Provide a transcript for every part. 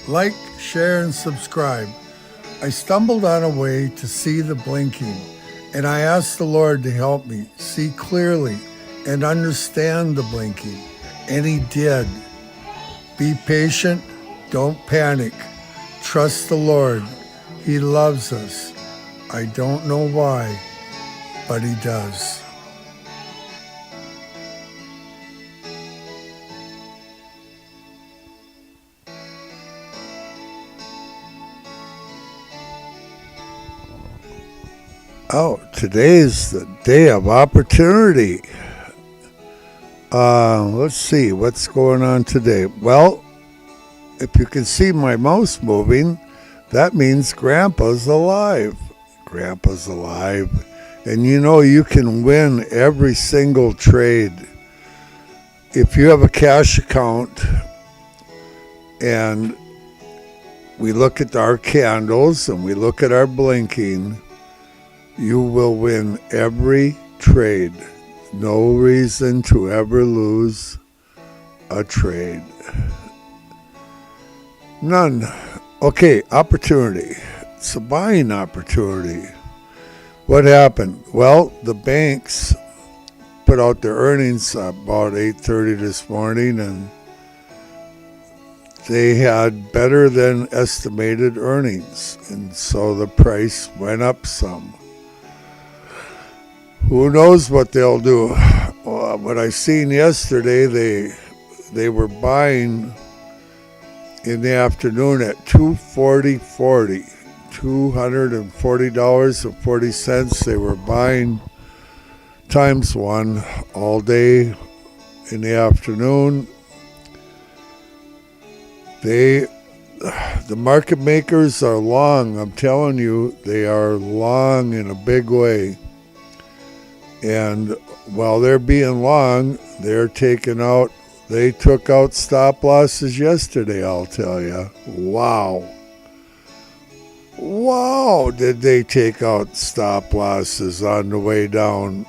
Like, share, and subscribe. I stumbled on a way to see the blinking, and I asked the Lord to help me see clearly and understand the blinking, and He did. Be patient, don't panic. Trust the Lord. He loves us. I don't know why, but He does. Oh, today's the day of opportunity. Let's see what's going on today. Well, if you can see my mouse moving, that means Grandpa's alive. Grandpa's alive. And you know you can win every single trade. If you have a cash account and we look at our candles and we look at our blinking, you will win every trade. No reason to ever lose a trade. None. Okay, opportunity. It's a buying opportunity. What happened? Well, the banks put out their earnings about 8:30 this morning, and they had better than estimated earnings, and so the price went up some. Who knows what they'll do? Well, what I seen yesterday, they were buying in the afternoon at $240.40, $240.40. They were buying times one all day in the afternoon. The market makers are long. I'm telling you, they are long in a big way. And while they're being long, they took out stop losses yesterday, I'll tell you. Wow, did they take out stop losses on the way down.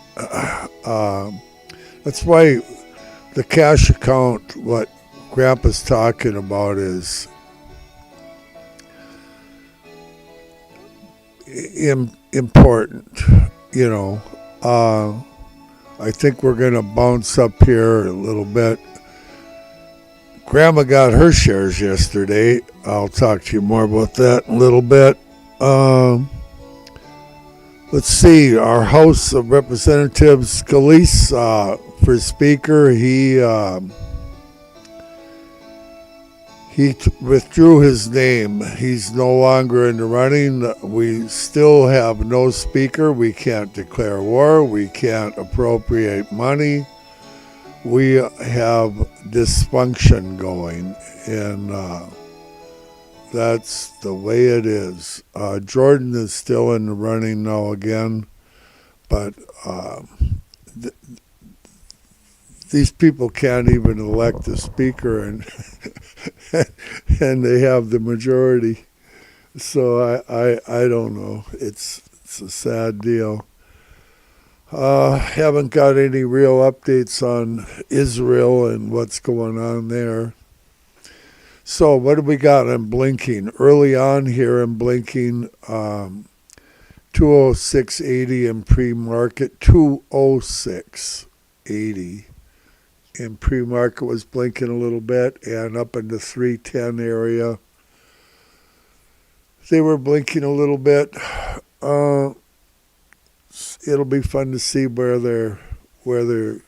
That's why the cash account, what Grandpa's talking about, is important, you know. I think we're going to bounce up here a little bit. Grandma got her shares yesterday. I'll talk to you more about that in a little bit. Let's see. Our House of Representatives, Scalise, for Speaker, he withdrew his name. He's no longer in the running. We still have no speaker. We can't declare war. We can't appropriate money. We have dysfunction going, and that's the way it is. Jordan is still in the running now again, but these people can't even elect a speaker, and and they have the majority. So I don't know. It's a sad deal. Haven't got any real updates on Israel and what's going on there. So what do we got on blinking? Early on here in blinking, 206.80 in pre-market, 206.80. In pre-market was blinking a little bit, and up in the 310 area, they were blinking a little bit. It'll be fun to see where they're going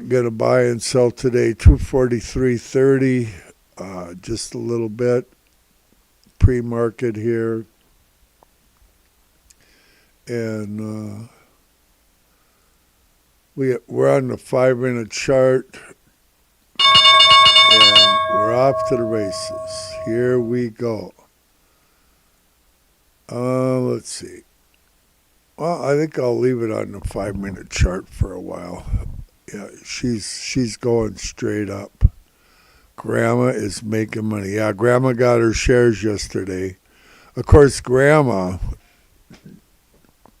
to buy and sell today. 243.30, just a little bit pre-market here, and we're on the 5-minute chart, and we're off to the races. Here we go. Let's see. Well, I think I'll leave it on the 5-minute chart for a while. Yeah, she's going straight up. Grandma is making money. Yeah, Grandma got her shares yesterday. Of course, Grandma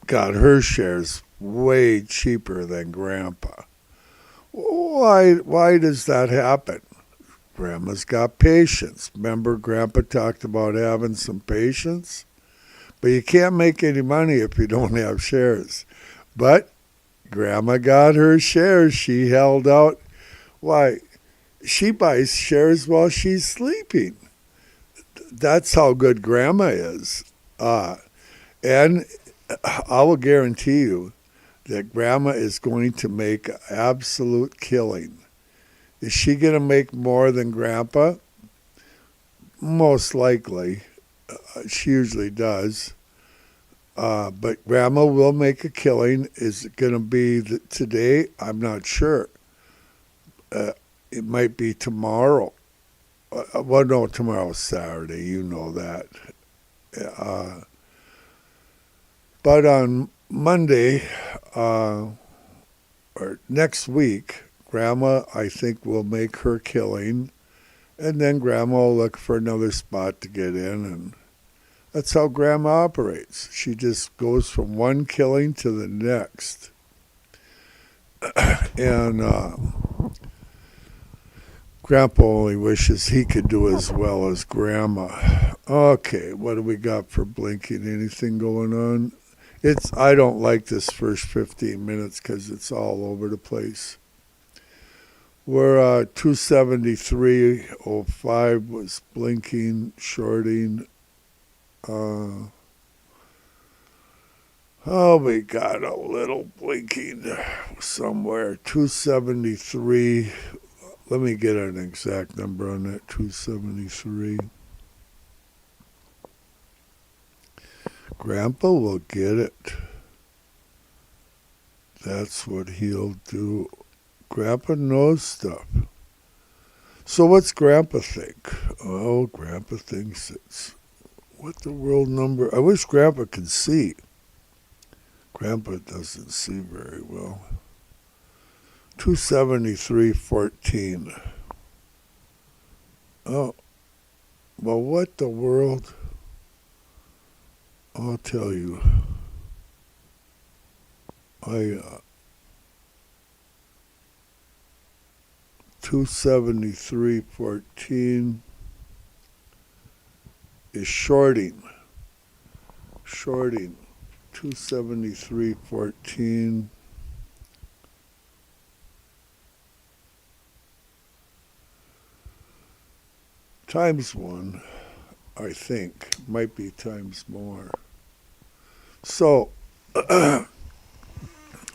got her shares way cheaper than Grandpa. Why does that happen? Grandma's got patience. Remember, Grandpa talked about having some patience? But you can't make any money if you don't have shares. But Grandma got her shares. She held out. Why? She buys shares while she's sleeping. That's how good Grandma is. And I will guarantee you that Grandma is going to make an absolute killing. Is she going to make more than Grandpa? Most likely. She usually does. But Grandma will make a killing. Is it going to be today? I'm not sure. It might be tomorrow. Well, no, tomorrow's Saturday. You know that. But on Monday, or next week, Grandma, I think, will make her killing. And then Grandma will look for another spot to get in. And that's how Grandma operates. She just goes from one killing to the next. And Grandpa only wishes he could do as well as Grandma. Okay, what do we got for blinking? Anything going on? I don't like this first 15 minutes because it's all over the place. We're 273.05 was blinking, shorting. We got a little blinking somewhere. 273. Let me get an exact number on that. 273. Grandpa will get it. That's what he'll do. Grandpa knows stuff. So what's Grandpa think? Oh, Grandpa thinks it's... What the world number? I wish Grandpa could see. Grandpa doesn't see very well. 273.14. Oh, well, what the world? I'll tell you. 273.14 is shorting. 273.14. Times 1, I think. Might be times more. So,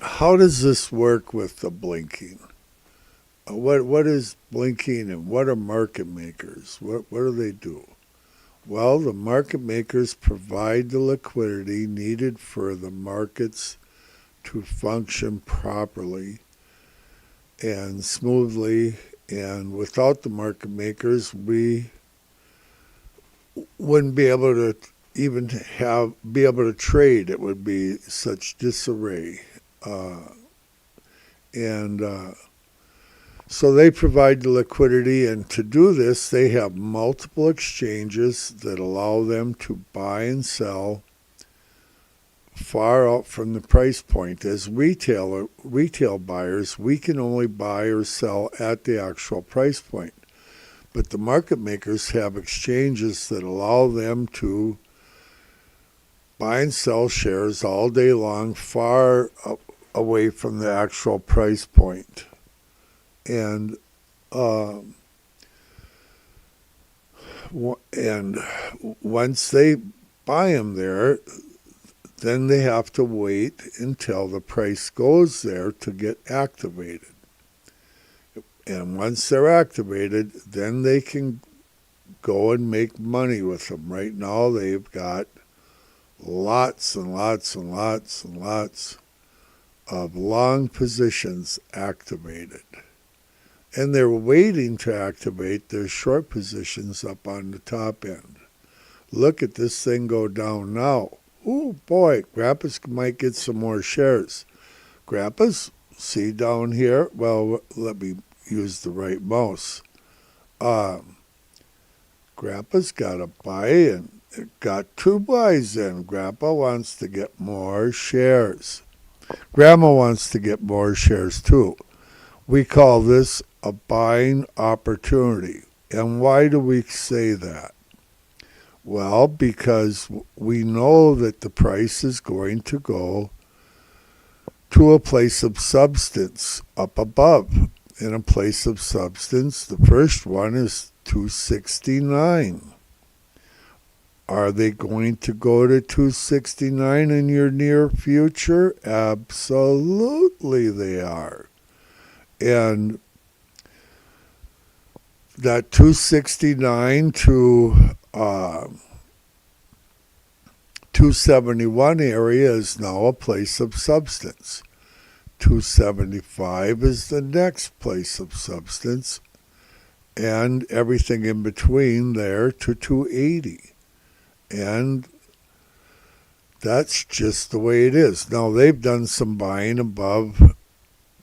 how does this work with the blinking? What is blinking and what are market makers? What do they do? Well, the market makers provide the liquidity needed for the markets to function properly and smoothly. And without the market makers, we wouldn't be able to even be able to trade. It would be such disarray. So they provide the liquidity, and to do this, they have multiple exchanges that allow them to buy and sell far out from the price point. As retail buyers, we can only buy or sell at the actual price point. But the market makers have exchanges that allow them to buy and sell shares all day long, far away from the actual price point. And once they buy them there, then they have to wait until the price goes there to get activated. And once they're activated, then they can go and make money with them. Right now, they've got lots and lots and lots and lots of long positions activated. And they're waiting to activate their short positions up on the top end. Look at this thing go down now. Oh boy, Grandpa's might get some more shares. Grandpa's, see down here? Well, let me use the right mouse. Grandpa's got a buy and got 2 buys in. Grandpa wants to get more shares. Grandma wants to get more shares too. We call this a buying opportunity. And why do we say that? Well, because we know that the price is going to go to a place of substance up above. In a place of substance, the first one is 269. Are they going to go to 269 in your near future? Absolutely they are. And that 269 to 271 area is now a place of substance. 275 is the next place of substance, and everything in between there to 280. And that's just the way it is. Now, they've done some buying above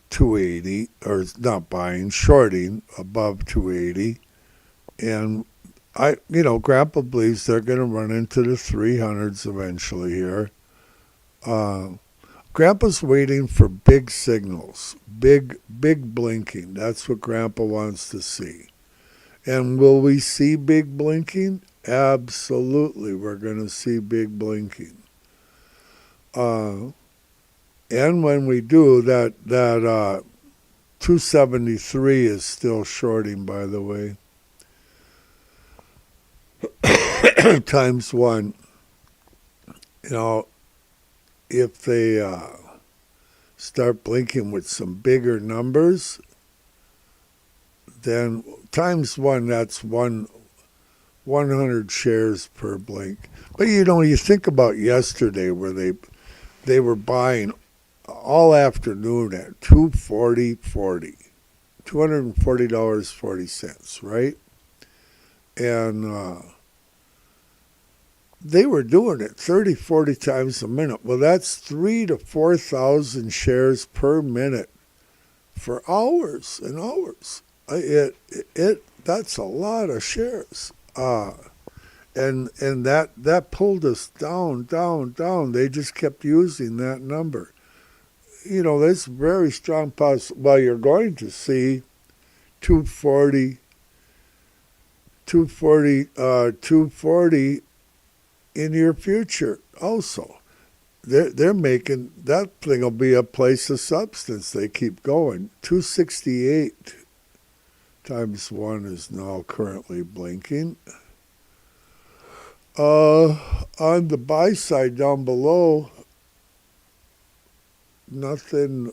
280, or not buying, shorting above 280. And Grandpa believes they're going to run into the 300s eventually here. Grandpa's waiting for big signals, big blinking. That's what Grandpa wants to see. And will we see big blinking? Absolutely, we're going to see big blinking. And when we do, that 273 is still shorting, by the way. Times 1. If they start blinking with some bigger numbers, then times 1, that's 100 shares per blink. But you think about yesterday where they were buying all afternoon at $240.40, $240.40, right? And they were doing it 30, 40 times a minute. Well, that's 3,000 to 4,000 shares per minute for hours and hours. That's a lot of shares. And that pulled us down. They just kept using that number. There's very strong possibility. Well, you're going to see 240 in your future also. They're making that thing will be a place of substance. They keep going. 268 times 1 is now currently blinking. On the buy side down below, nothing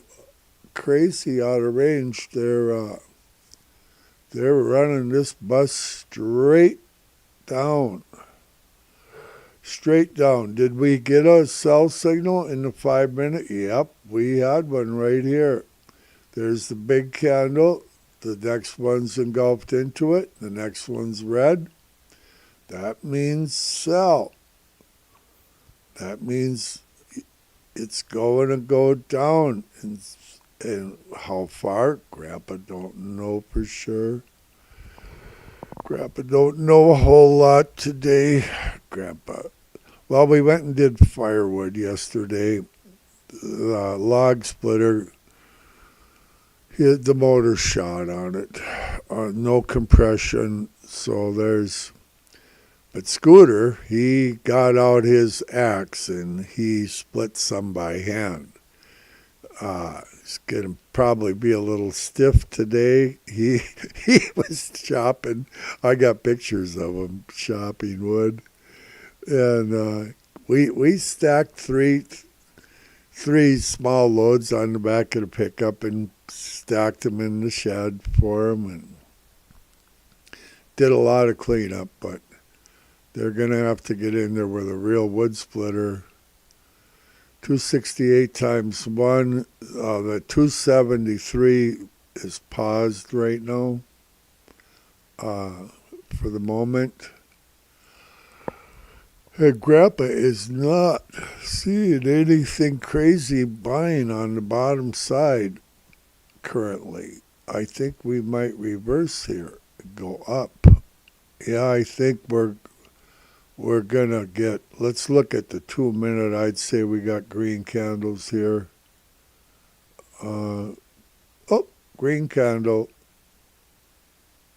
crazy out of range. They're running this bus straight down. Straight down. Did we get a sell signal in the 5-minute? Yep, we had one right here. There's the big candle. The next one's engulfed into it. The next one's red. That means sell. That means it's going to go down. And how far? Grandpa don't know for sure. Grandpa don't know a whole lot today. Well, we went and did firewood yesterday. The log splitter, the motor shot on it. No compression, so But Scooter, he got out his axe and he split some by hand. He's going to probably be a little stiff today. He was chopping. I got pictures of him chopping wood. And we stacked three small loads on the back of the pickup and stacked them in the shed for him and did a lot of cleanup, but they're going to have to get in there with a real wood splitter. 268 times 1, the 273 is paused right now for the moment. And Grandpa is not seeing anything crazy buying on the bottom side currently. I think we might reverse here, go up. Yeah, I think we're going to get, let's look at the 2-minute. I'd say we got green candles here. Green candle.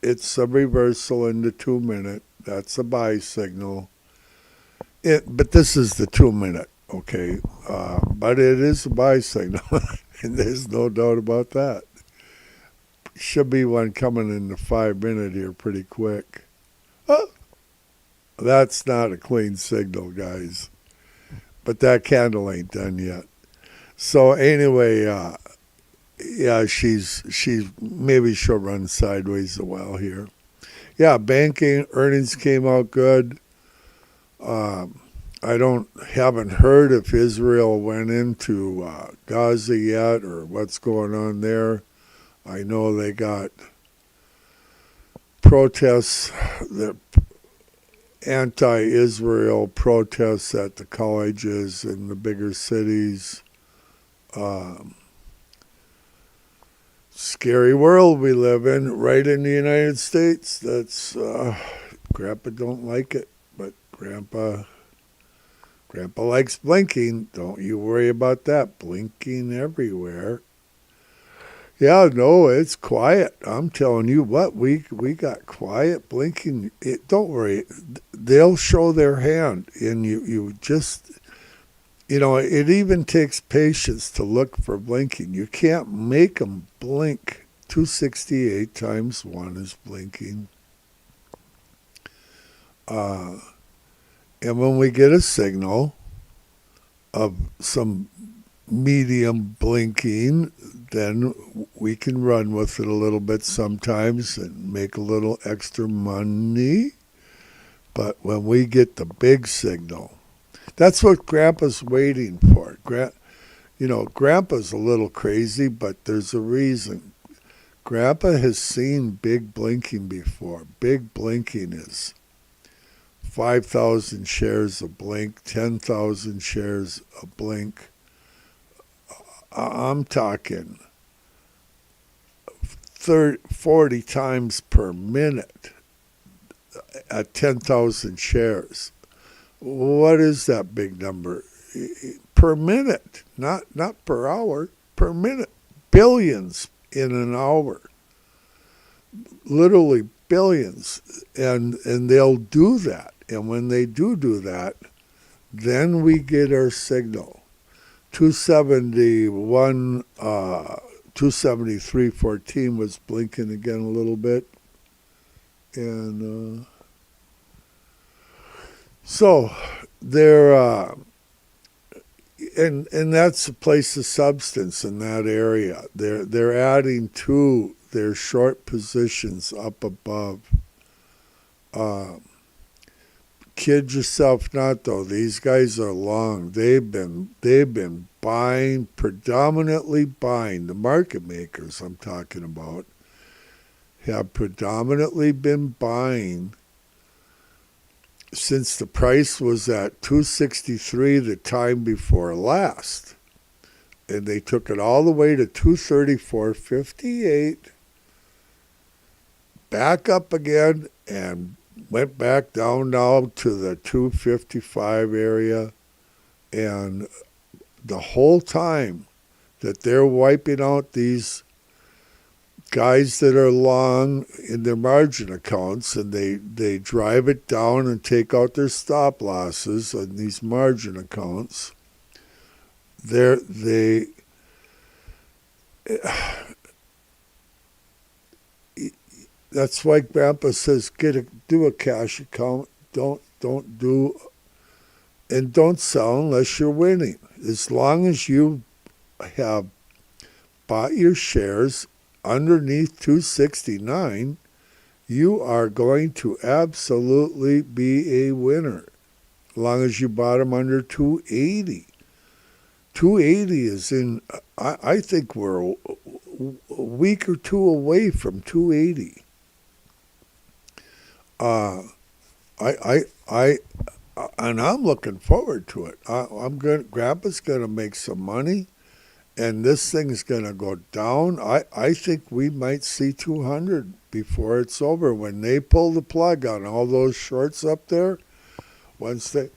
It's a reversal in the 2-minute. That's a buy signal. But this is the 2-minute, okay? But it is a buy signal, and there's no doubt about that. Should be one coming in the 5-minute here pretty quick. Oh, that's not a clean signal, guys. But that candle ain't done yet. So anyway, yeah, she's maybe she'll run sideways a while here. Yeah, banking earnings came out good. I haven't heard if Israel went into Gaza yet or what's going on there. I know they got protests, the anti-Israel protests at the colleges in the bigger cities. Scary world we live in, right in the United States. That's Grandpa don't like it, but Grandpa likes blinking. Don't you worry about that. Blinking everywhere. Yeah, no, it's quiet. I'm telling you what, we got quiet blinking. Don't worry, they'll show their hand, and you just, it even takes patience to look for blinking. You can't make them blink. 268 times 1 is blinking. And when we get a signal of some medium blinking, then we can run with it a little bit sometimes and make a little extra money. But when we get the big signal, that's what Grandpa's waiting for. Grandpa's a little crazy, but there's a reason. Grandpa has seen big blinking before. Big blinking is 5,000 shares a blink, 10,000 shares a blink. I'm talking 40 times per minute at 10,000 shares. What is that big number? Per minute, not per hour, per minute. Billions in an hour. Literally billions. And they'll do that. And when they do that, then we get our signal. 271, 273.14 was blinking again a little bit. And so they're, and that's a place of substance in that area. They're adding to their short positions up above. Kid yourself not, though. These guys are long. They've been buying, predominantly buying. The market makers I'm talking about have predominantly been buying since the price was at 263 the time before last. And they took it all the way to 234.58, back up again, and went back down now to the 255 area. And the whole time that they're wiping out these guys that are long in their margin accounts, and they drive it down and take out their stop losses on these margin accounts, that's why Grandpa says do a cash account. Don't sell unless you're winning. As long as you have bought your shares underneath 269, you are going to absolutely be a winner. As long as you bought them under 280. 280 is in, I think we're a week or two away from 280. And I'm looking forward to it. Grandpa's gonna make some money, and this thing's gonna go down. I think we might see 200 before it's over. When they pull the plug on all those shorts up there, once they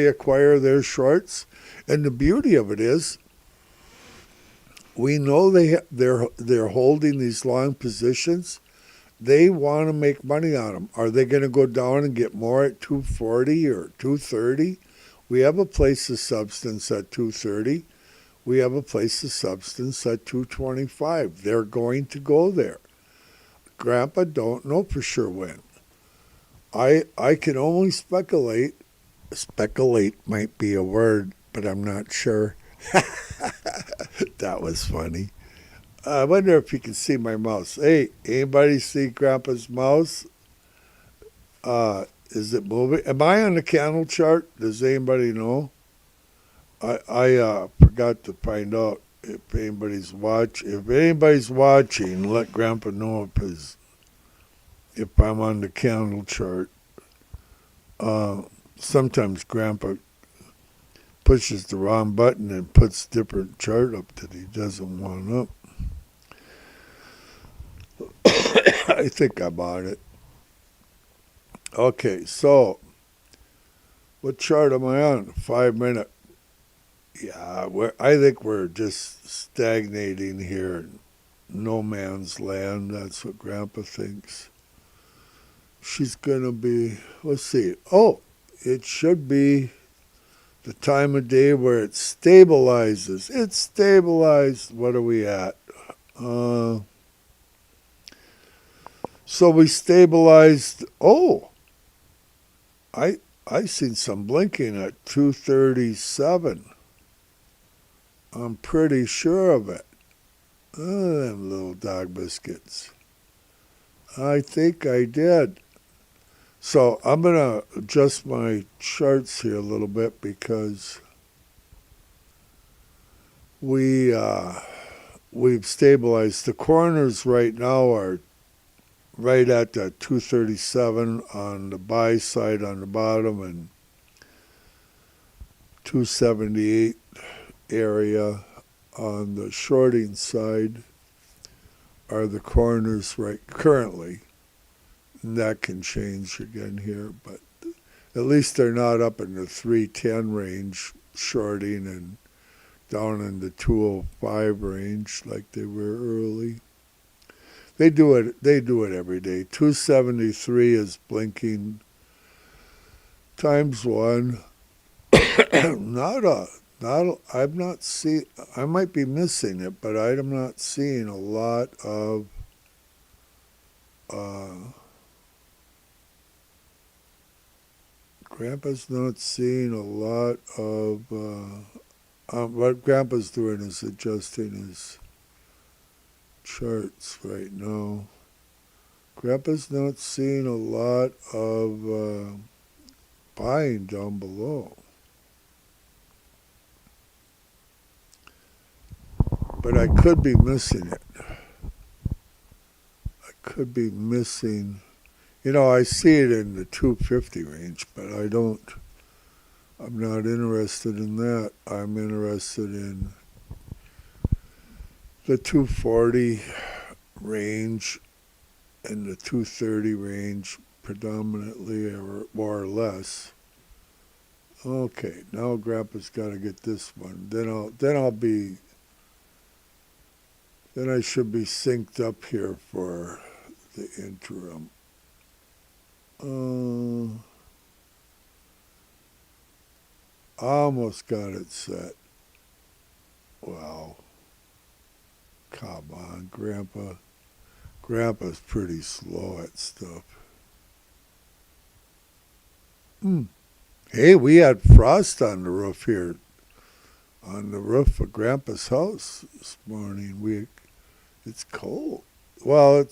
acquire their shorts, and the beauty of it is, we know they're holding these long positions, They want to make money on them. Are they going to go down and get more at 240 or 230? We have a place of substance at 230. We have a place of substance at 225. They're going to go there. Grandpa don't know for sure when. I can only speculate. Speculate might be a word, but I'm not sure. That was funny. I wonder if you can see my mouse. Hey, anybody see Grandpa's mouse? Is it moving? Am I on the candle chart? Does anybody know? I forgot to find out if anybody's watching. If anybody's watching, let Grandpa know if I'm on the candle chart. Sometimes Grandpa pushes the wrong button and puts different chart up that he doesn't want up. I think I'm on it. Okay, so what chart am I on? 5 minute. Yeah, I think we're just stagnating here in no man's land. That's what Grandpa thinks. She's going to be, let's see. Oh, it should be the time of day where it stabilizes. It's stabilized. What are we at? So we stabilized. Oh, I seen some blinking at 237. I'm pretty sure of it. Oh, them little dog biscuits. I think I did. So I'm going to adjust my charts here a little bit because we've stabilized. The corners right now are right at the 237 on the buy side on the bottom and 278 area on the shorting side are the corners right currently. And that can change again here, but at least they're not up in the 310 range shorting and down in the 205 range like they were early. They do it every day. 273 is blinking times 1. I'm not seeing, I might be missing it, but I'm not seeing a lot of Grandpa's not seeing a lot of what Grandpa's doing is adjusting his charts right now. Grandpa's not seeing a lot of buying down below. But I could be missing it. I could be missing. I see it in the 250 range, but I'm not interested in that. I'm interested in the 240 range and the 230 range predominantly, or more or less. Okay, now Grandpa's got to get this one. Then I should be synced up here for the interim. Almost got it set. Wow. Come on, Grandpa. Grandpa's pretty slow at stuff. Hey, we had frost on the roof here. On the roof of Grandpa's house this morning. It's cold. Well,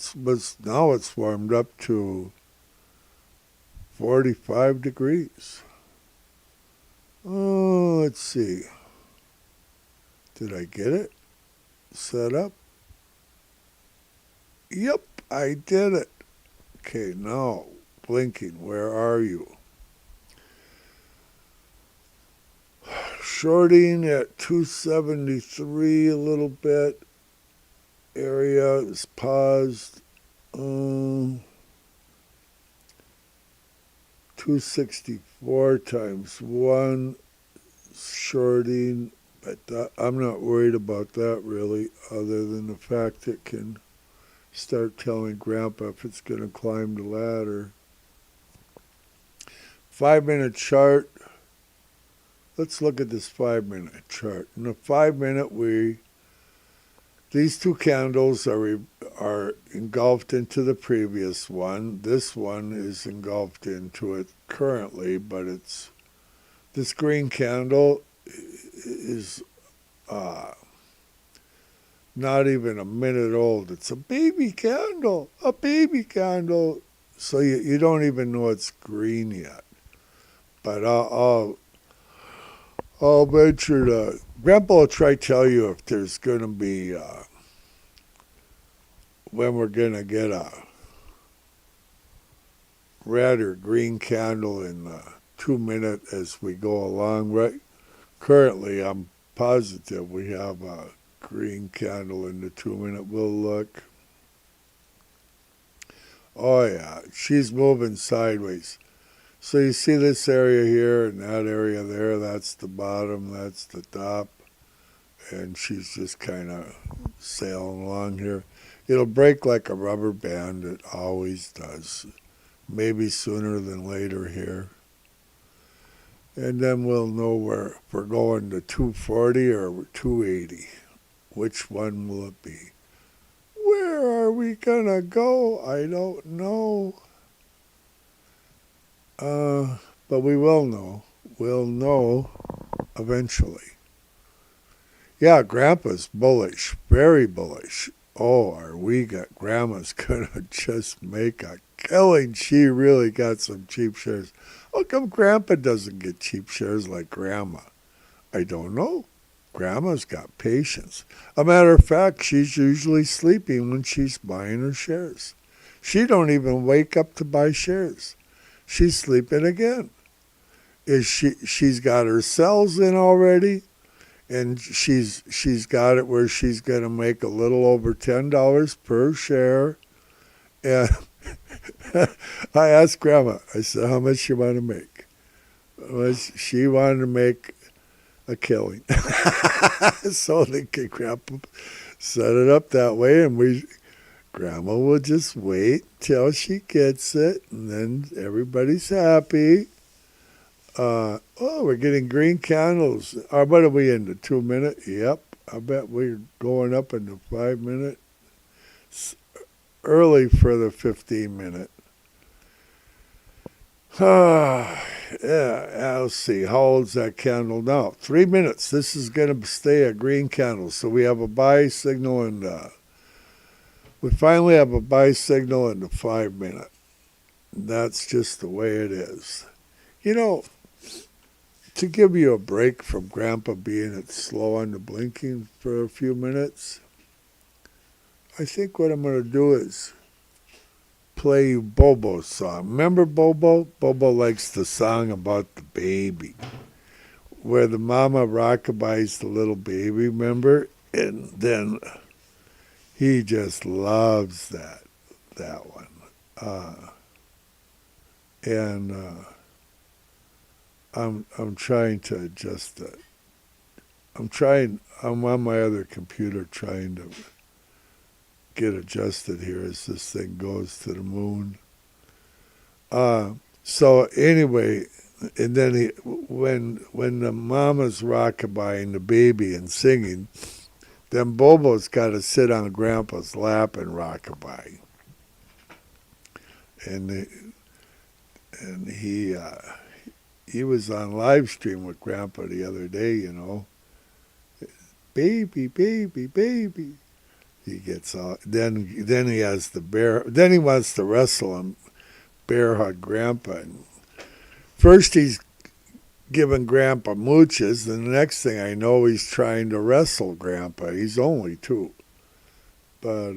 now it's warmed up to 45 degrees. Oh, let's see. Did I get it set up? Yep, I did it. Okay, now, blinking, where are you? Shorting at 273 a little bit. Area is paused. 264 times 1 shorting, but I'm not worried about that really, other than the fact it can start telling Grandpa if it's going to climb the ladder. 5-minute chart. Let's look at this 5-minute chart. In the 5-minute, these two candles are engulfed into the previous one. This one is engulfed into it currently, but this green candle is not even a minute old. It's a baby candle, So you don't even know it's green yet. But I'll venture to, Grandpa will try to tell you if there's going to be, when we're going to get a red or green candle in the 2-minute as we go along. Right? Currently, I'm positive we have a green candle in the 2-minute. We'll look. Oh yeah, she's moving sideways. So you see this area here and that area there, that's the bottom, that's the top. And she's just kind of sailing along here. It'll break like a rubber band, it always does. Maybe sooner than later here. And then we'll know where if we're going to 240 or 280. Which one will it be? Where are we gonna go? I don't know. But we will know. We'll know eventually. Yeah, Grandpa's bullish, very bullish. Oh, Grandma's gonna just make a killing. She really got some cheap shares. How come Grandpa doesn't get cheap shares like Grandma? I don't know. Grandma's got patience. A matter of fact, she's usually sleeping when she's buying her shares. She don't even wake up to buy shares. She's sleeping again. She's got her cells in already, and she's got it where she's going to make a little over $10 per share. And I asked Grandma, I said, how much you want to make? She wanted to make a killing. So they could Grandpa set it up that way, and Grandma will just wait till she gets it, and then everybody's happy. We're getting green candles. What are we in, the 2-minute? Yep, I bet we're going up in the 5-minute. Early for the 15-minute. Yeah, let's see. How old's that candle now? 3 minutes. This is going to stay a green candle. So we have a buy signal, and we finally have a buy signal in the 5-minute. That's just the way it is. You know, to give you a break from Grandpa being slow on the blinking for a few minutes, I think what I'm going to do is play you Bobo's song. Remember Bobo? Bobo likes the song about the baby, where the mama rockabye's the little baby, remember? And then he just loves that one. I'm trying to adjust it. I'm on my other computer trying to get adjusted here as this thing goes to the moon. So anyway, and then when the mama's rockabye the baby and singing, then Bobo's got to sit on Grandpa's lap and rockabye. And he was on live stream with Grandpa the other day, you know. Baby, baby, baby. He gets all. Then he has the bear. Then he wants to wrestle him, bear hug Grandpa. And first he's giving Grandpa mooches, and the next thing I know, he's trying to wrestle Grandpa. He's only 2, but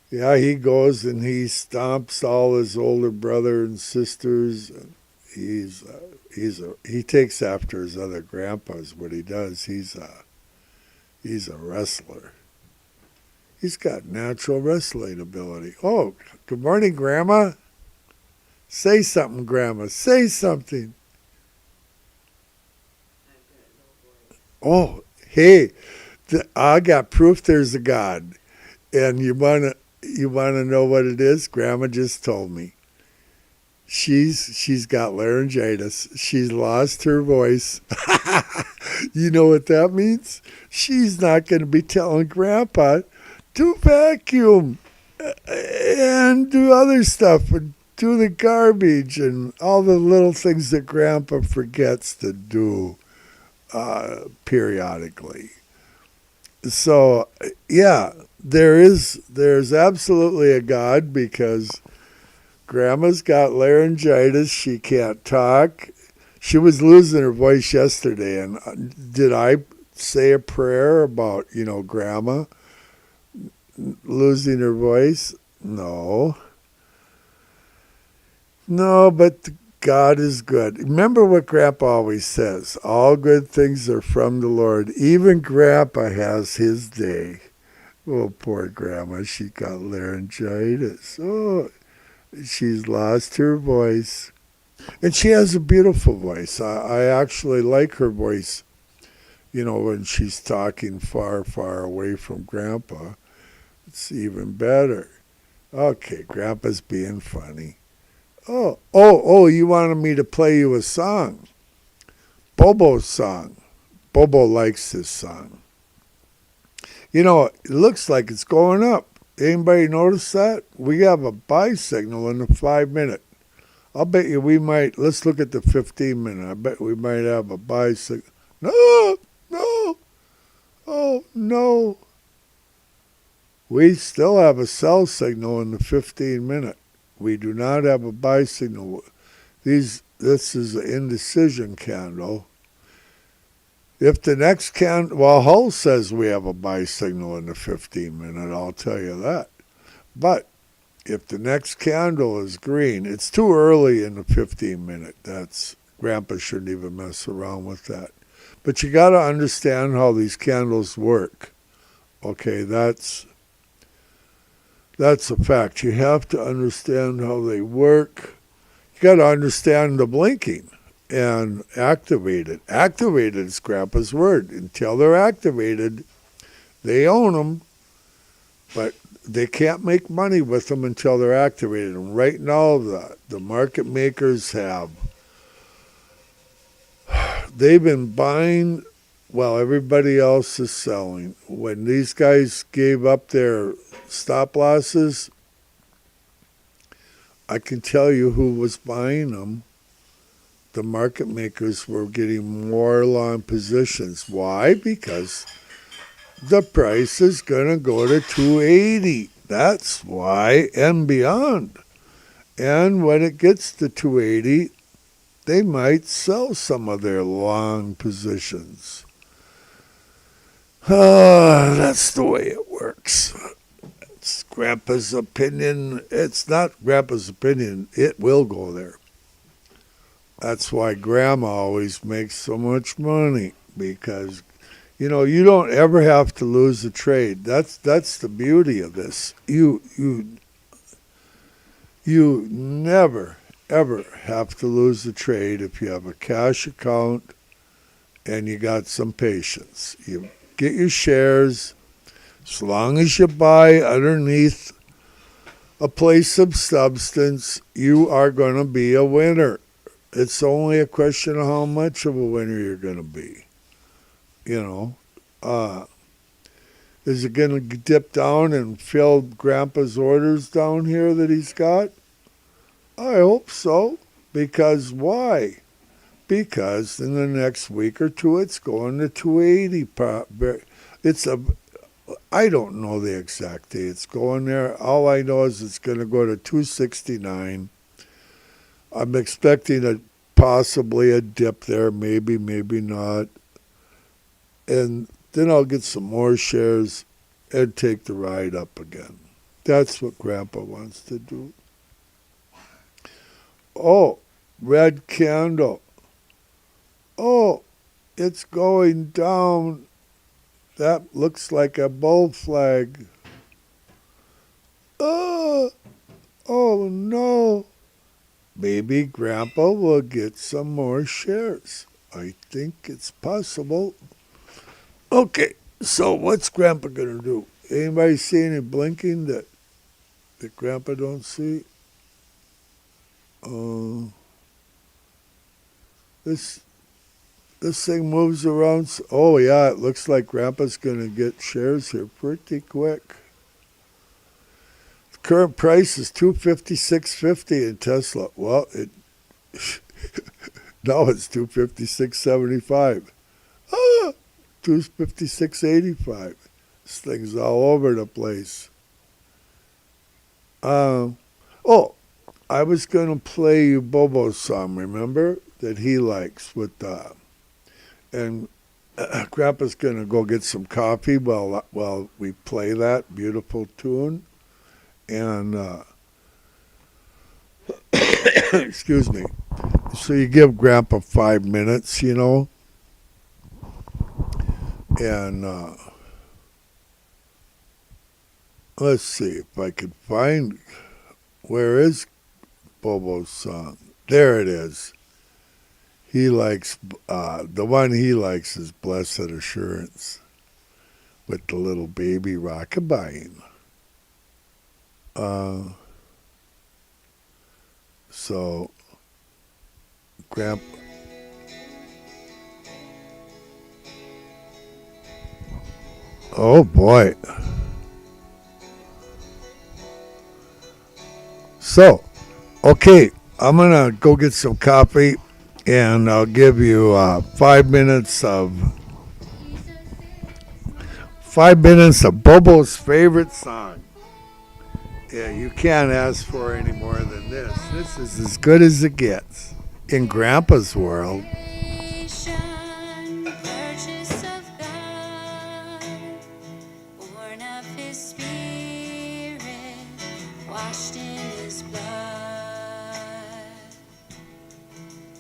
yeah, he goes and he stomps all his older brother and sisters. And he takes after his other grandpas. What he does, he's a wrestler. He's got natural wrestling ability. Oh, good morning, Grandma. Say something, Grandma. Say something. Oh, hey, I got proof there's a God. And you wanna know what it is? Grandma just told me. She's got laryngitis. She's lost her voice. You know what that means? She's not going to be telling Grandpa to vacuum and do other stuff and do the garbage and all the little things that Grandpa forgets to do periodically. So yeah, there's absolutely a God because Grandma's got laryngitis. She can't talk. She was losing her voice yesterday, and did I say a prayer about Grandma losing her voice? No, no, but God is good. Remember what Grandpa always says: all good things are from the Lord. Even Grandpa has his day. Oh, poor Grandma, she got laryngitis. Oh, she's lost her voice. And she has a beautiful voice. I actually like her voice, when she's talking far, far away from Grandpa. It's even better. Okay, Grandpa's being funny. Oh, you wanted me to play you a song. Bobo's song. Bobo likes this song. It looks like it's going up. Anybody notice that? We have a buy signal in the 5-minute. I'll bet you we might, let's look at the 15-minute. I bet we might have a buy signal. No, no, oh, no. We still have a sell signal in the 15-minute. We do not have a buy signal. This is an indecision candle. If the next candle, well, Hull says we have a buy signal in the 15-minute, I'll tell you that. But if the next candle is green, it's too early in the 15-minute. Grandpa shouldn't even mess around with that. But you got to understand how these candles work. Okay, that's a fact. You have to understand how they work. You got to understand the blinking and activate it. Activated is Grandpa's word. Until they're activated, they own them, but they can't make money with them until they're activated. And right now, the market makers they've been buying while everybody else is selling. When these guys gave up their stop losses, I can tell you who was buying them. The market makers were getting more long positions. Why? Because the price is going to go to 280. That's why, and beyond. And when it gets to 280, they might sell some of their long positions. That's the way it works. It's Grandpa's opinion. It's not Grandpa's opinion. It will go there. That's why Grandma always makes so much money, because you don't ever have to lose a trade. That's the beauty of this. You never ever have to lose a trade if you have a cash account and you got some patience. You get your shares. As long as you buy underneath a place of substance, you are going to be a winner. It's only a question of how much of a winner you're going to be. Is it going to dip down and fill Grandpa's orders down here that he's got? I hope so. Because why? Because in the next week or two, it's going to 280. I don't know the exact day it's going there. All I know is it's going to go to 269. I'm expecting possibly a dip there, maybe not. And then I'll get some more shares and take the ride up again. That's what Grandpa wants to do. Oh, red candle. Oh, it's going down. That looks like a bull flag. Oh no. Maybe Grandpa will get some more shares. I think it's possible. Okay, so what's Grandpa going to do? Anybody see any blinking that Grandpa don't see? This thing moves around. Oh yeah, it looks like Grandpa's gonna get shares here pretty quick. The current price is $256.50 in Tesla. Well, it now it's $256.75. Ah, $256.85. This thing's all over the place. Oh, I was gonna play you Bobo's song. Remember that he likes with and Grandpa's gonna go get some coffee while we play that beautiful tune. And excuse me. So you give Grandpa 5 minutes, and let's see if I can find where is Bobo's song. There it is. He likes the one he likes is "Blessed Assurance" with the little baby rockabye. So, Grandpa. Oh boy. So, okay, I'm gonna go get some coffee, and I'll give you 5 minutes of Bobo's favorite song. Yeah, you can't ask for any more than this. This is as good as it gets in Grandpa's world.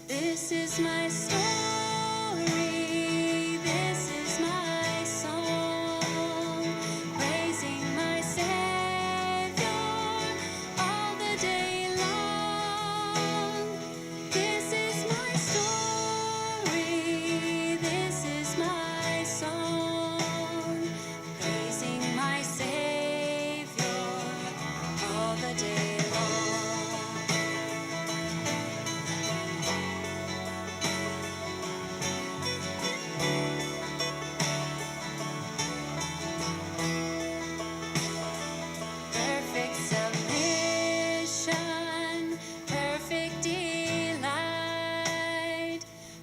This is my story, this is my song, praising my Savior all the day long. This is my story, this is my song, praising my Savior all the day long. Perfect submission, perfect delight,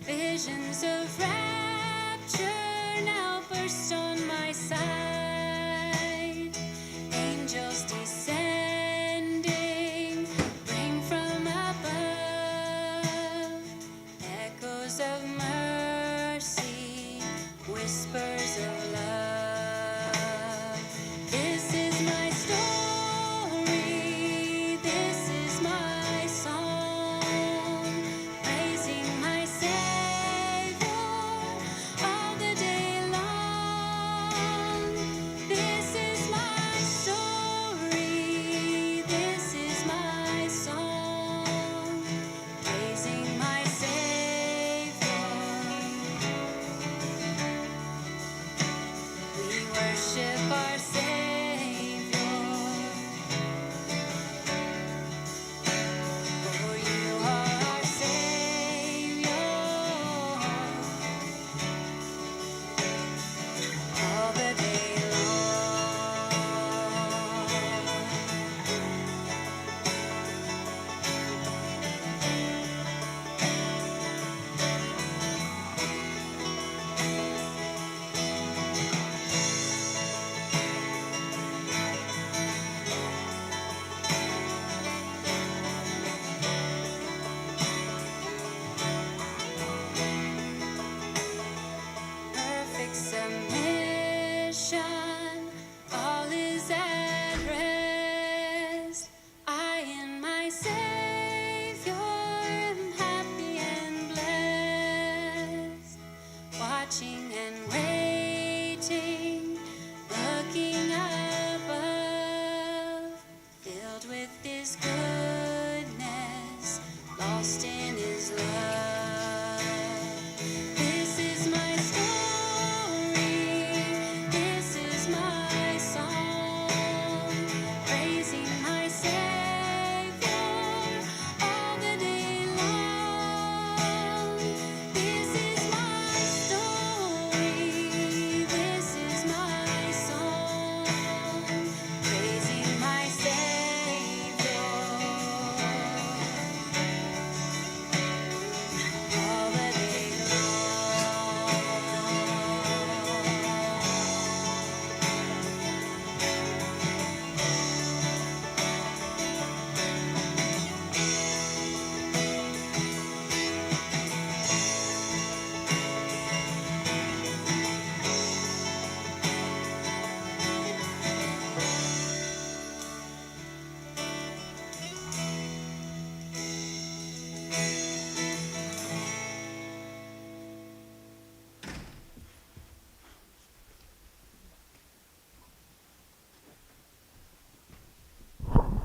visions of rapture now burst on my sight. Angels descending, bring from above, echoes of mercy, whispers of love. This is my story, this is my song, praising my Savior all the day long. This is my story, this is my song, praising my Savior.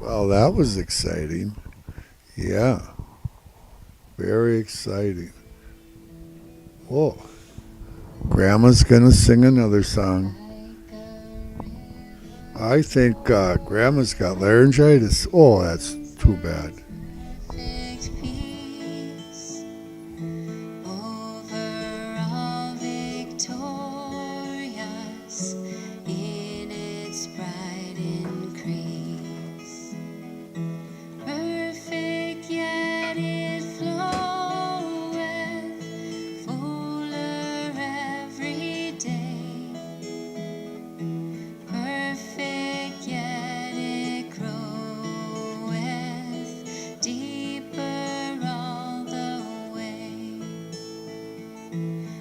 Well, that was exciting. Yeah, very exciting. Whoa. Grandma's going to sing another song. I think Grandma's got laryngitis. Oh, that's too bad. Perfect peace, overall victorious in its bright increase. Perfect yet it floweth, fuller every day. Perfect yet it groweth, deeper all the way.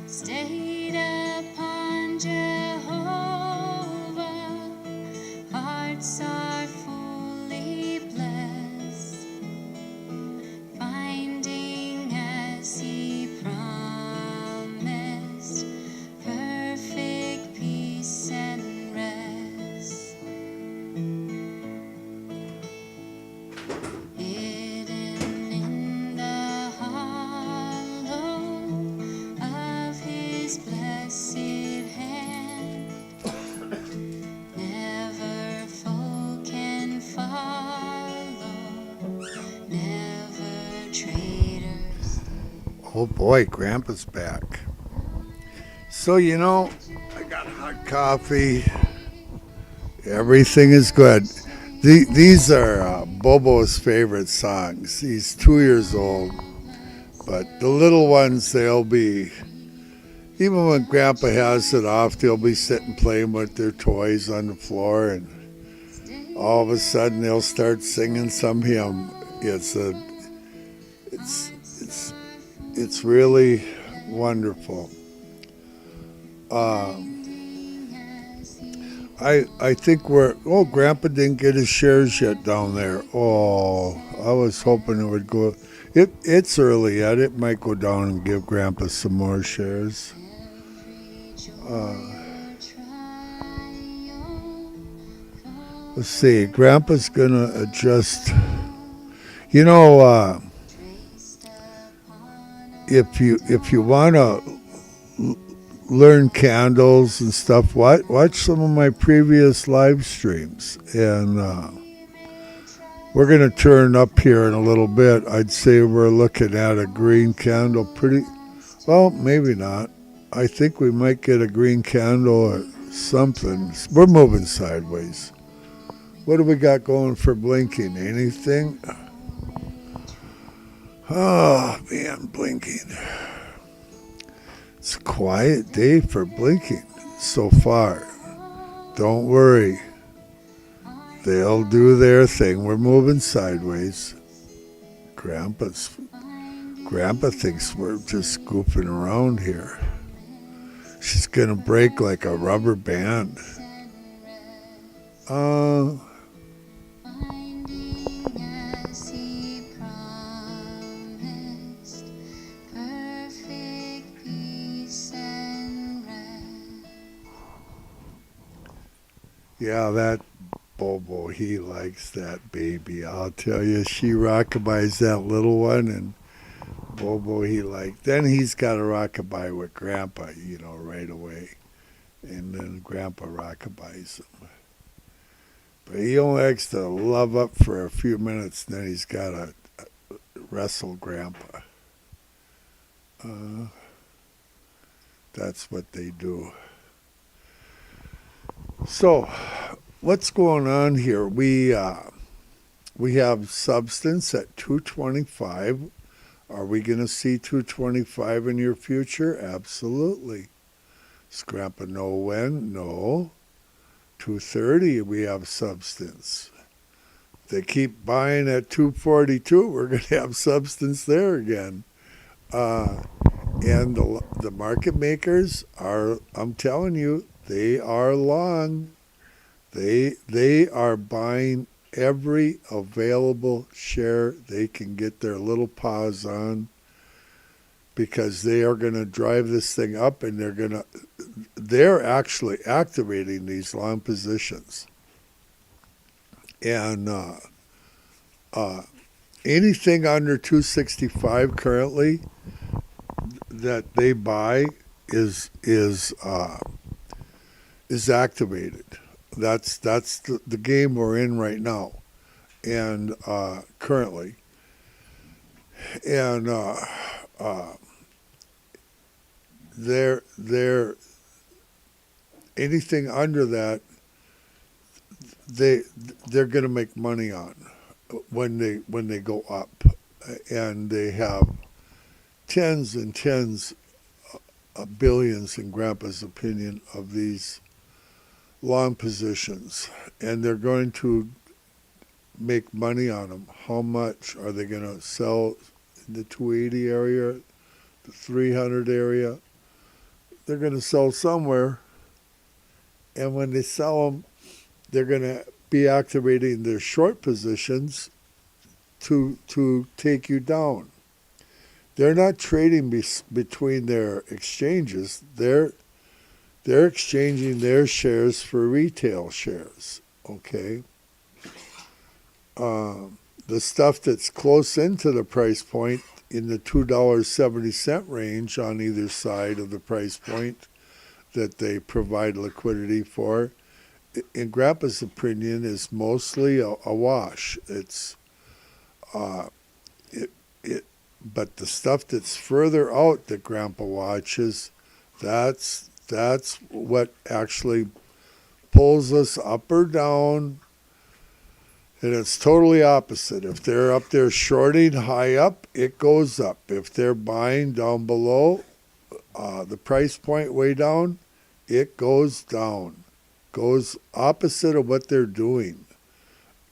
Stayed upon Jehovah, hearts are fully blessed, finding as he promised, perfect peace and rest. Hidden in the hollow of his blessed hand, never foe can follow, never traitors. Oh boy, Grandpa's back. So, you know, I got hot coffee. Everything is good. These are Bobo's favorite songs. He's 2 years old, but the little ones, they'll be, even when Grandpa has it off, they'll be sitting playing with their toys on the floor, and all of a sudden they'll start singing some hymn. It's it's really wonderful. I think Grandpa didn't get his shares yet down there. Oh, I was hoping it would go. It's early yet. It might go down and give Grandpa some more shares. Let's see. Grandpa's gonna adjust. You know, if you wanna learn candles and stuff, watch some of my previous live streams, and we're going to turn up here in a little bit. I'd say we're looking at a green candle well, maybe not. I think we might get a green candle or something. We're moving sideways. What do we got going for blinking? Anything? Oh man, blinking. It's a quiet day for blinking so far. Don't worry. They'll do their thing. We're moving sideways. Grandpa thinks we're just goofing around here. She's going to break like a rubber band. Yeah, that Bobo, he likes that baby. I'll tell you, she rockabye's that little one, and Bobo, then he's got a rockabye with Grandpa, right away. And then Grandpa rockabye's him. But he only likes to love up for a few minutes, and then he's got to wrestle Grandpa. That's what they do. So, what's going on here? We have substance at 225. Are we going to see 225 in your future? Absolutely. Does Grandpa know when? No. 230, we have substance. If they keep buying at 242, we're going to have substance there again. And the market makers are, I'm telling you, they are long. They are buying every available share they can get their little paws on, because they are going to drive this thing up, and they're actually activating these long positions. And anything under 265 currently that they buy is activated. That's the game we're in right now, and currently, and they're anything under that they they're going to make money on when they go up, and they have tens and tens of billions, in Grandpa's opinion, of these long positions, and they're going to make money on them. How much are they going to sell in the 280 area, the 300 area? They're going to sell somewhere, and when they sell them, they're going to be activating their short positions to take you down. They're not trading between their exchanges. They're exchanging their shares for retail shares. Okay. The stuff that's close into the price point in the $2.70 range on either side of the price point that they provide liquidity for, in Grandpa's opinion, is mostly a wash. It's but the stuff that's further out that Grandpa watches, that's what actually pulls us up or down. And it's totally opposite. If they're up there shorting high up, it goes up. If they're buying down below the price point way down, it goes down. Goes opposite of what they're doing.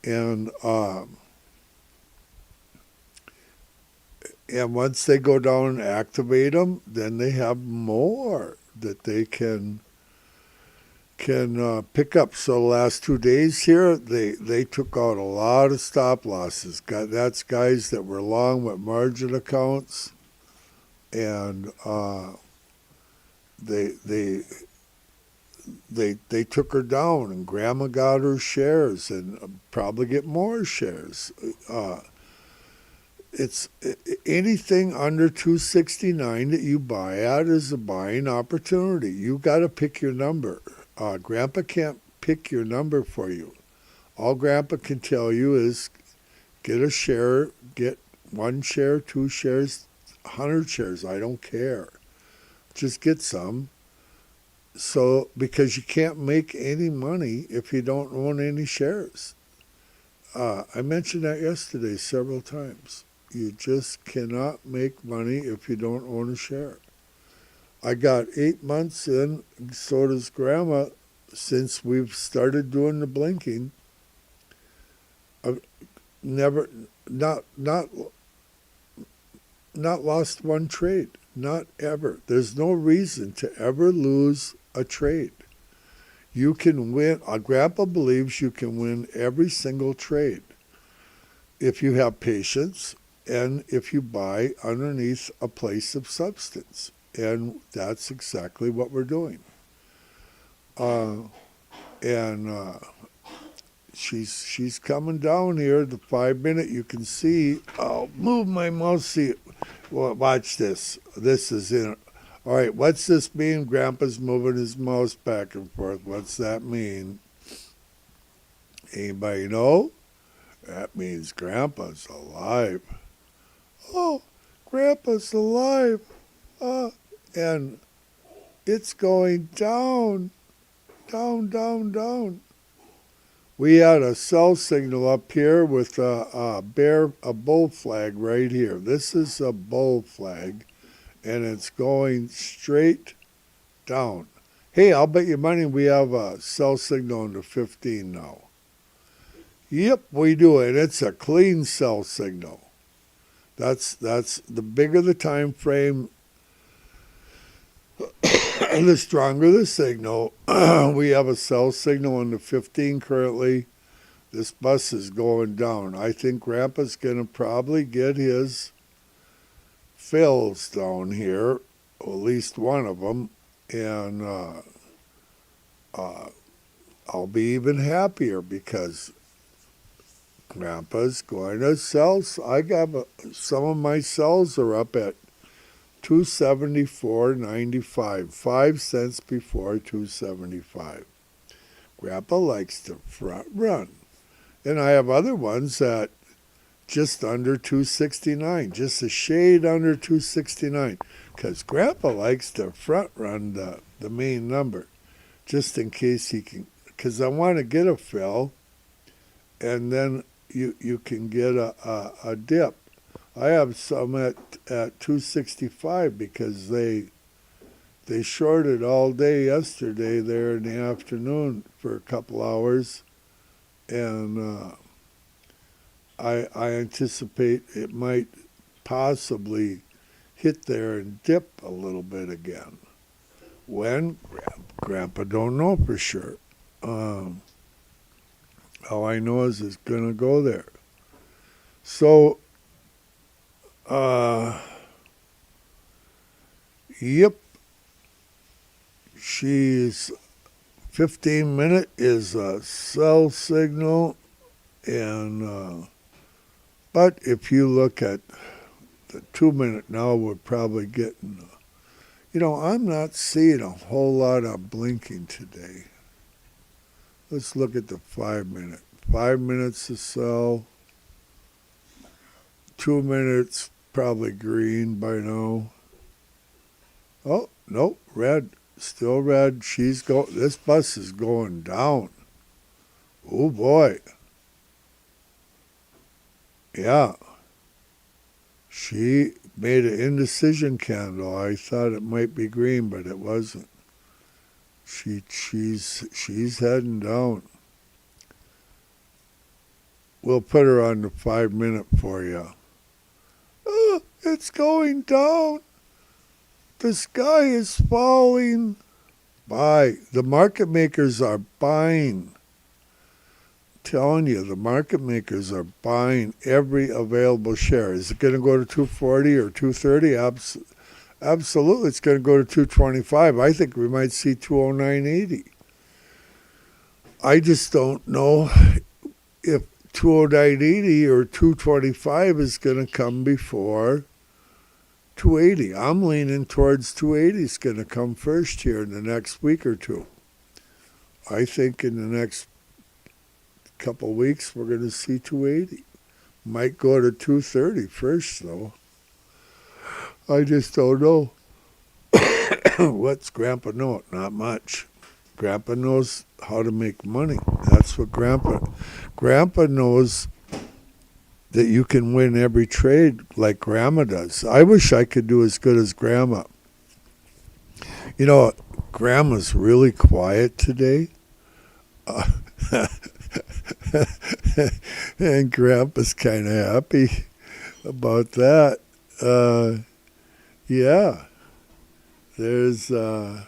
And once they go down and activate them, then they have more that they can pick up. So the last 2 days here, they took out a lot of stop losses. That's guys that were long with margin accounts, and they took her down, and Grandma got her shares, and probably get more shares. It's anything under 269 that you buy at is a buying opportunity. You got to pick your number. Grandpa can't pick your number for you. All Grandpa can tell you is get a share, get 1 share, 2 shares, 100 shares. I don't care. Just get some. So, because you can't make any money if you don't own any shares. I mentioned that yesterday several times. You just cannot make money if you don't own a share. I got 8 months in, so does Grandma, since we've started doing the blinking. I've never, not lost one trade, not ever. There's no reason to ever lose a trade. You can win. Grandpa believes you can win every single trade if you have patience and if you buy underneath a place of substance. And that's exactly what we're doing. She's coming down here, the 5 minute. You can see, I'll move my mouse. See, well, watch this. This is in. All right, what's this mean? Grandpa's moving his mouse back and forth. What's that mean? Anybody know? That means Grandpa's alive. Oh, Grandpa's alive. And it's going down, down, down, down. We had a cell signal up here with a bull flag right here. This is a bull flag, and it's going straight down. Hey, I'll bet you money we have a cell signal in the 15 now. Yep, we do, and it's a clean cell signal. That's the bigger the time frame, the stronger the signal. We have a cell signal in the 15 currently. This bus is going down. I think Grandpa's going to probably get his fills down here, at least one of them, and I'll be even happier because Grandpa's going to sell. I got some of my cells are up at 274.95, 5 cents before 275. Grandpa likes to front run. And I have other ones at just under 269, just a shade under 269, because Grandpa likes to front run the main number, just in case he can, because I want to get a fill, and then you can get a dip. I have some at 265 because they shorted all day yesterday there in the afternoon for a couple hours, and I anticipate it might possibly hit there and dip a little bit again. When? Grandpa don't know for sure. All I know is it's going to go there. So, yep. She's 15-minute is a cell signal, and but if you look at the 2-minute now, we're probably getting, I'm not seeing a whole lot of blinking today. Let's look at the 5-minute. 5 minutes to sell. 2 minutes, probably green by now. Oh, nope, red. Still red. This bus is going down. Oh, boy. Yeah. She made an indecision candle. I thought it might be green, but it wasn't. She's heading down. We'll put her on the 5-minute for you. Oh, it's going down. The sky is falling. Buy. The market makers are buying. I'm telling you, the market makers are buying every available share. Is it going to go to 240 or 230? Absolutely, it's going to go to 225. I think we might see 209.80. I just don't know if 209.80 or 225 is going to come before 280. I'm leaning towards 280 is going to come first here in the next week or two. I think in the next couple weeks we're going to see 280. Might go to 230 first, though. I just don't know. What's Grandpa know? Not much. Grandpa knows how to make money. That's what Grandpa knows, that you can win every trade like Grandma does. I wish I could do as good as Grandma. Grandma's really quiet today. And Grandpa's kind of happy about that. Yeah. There's no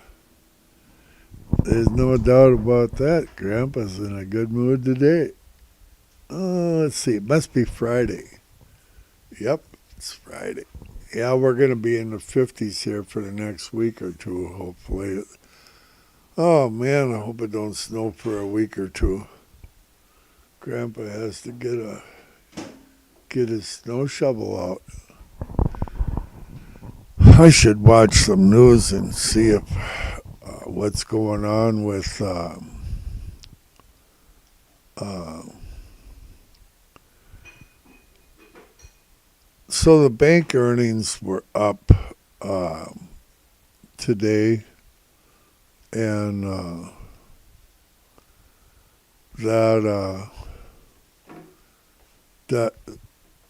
doubt about that. Grandpa's in a good mood today. Let's see. It must be Friday. Yep, it's Friday. Yeah, we're going to be in the 50s here for the next week or two, hopefully. Oh, man, I hope it don't snow for a week or two. Grandpa has to get his snow shovel out. I should watch some news and see if what's going on with so the bank earnings were up today, and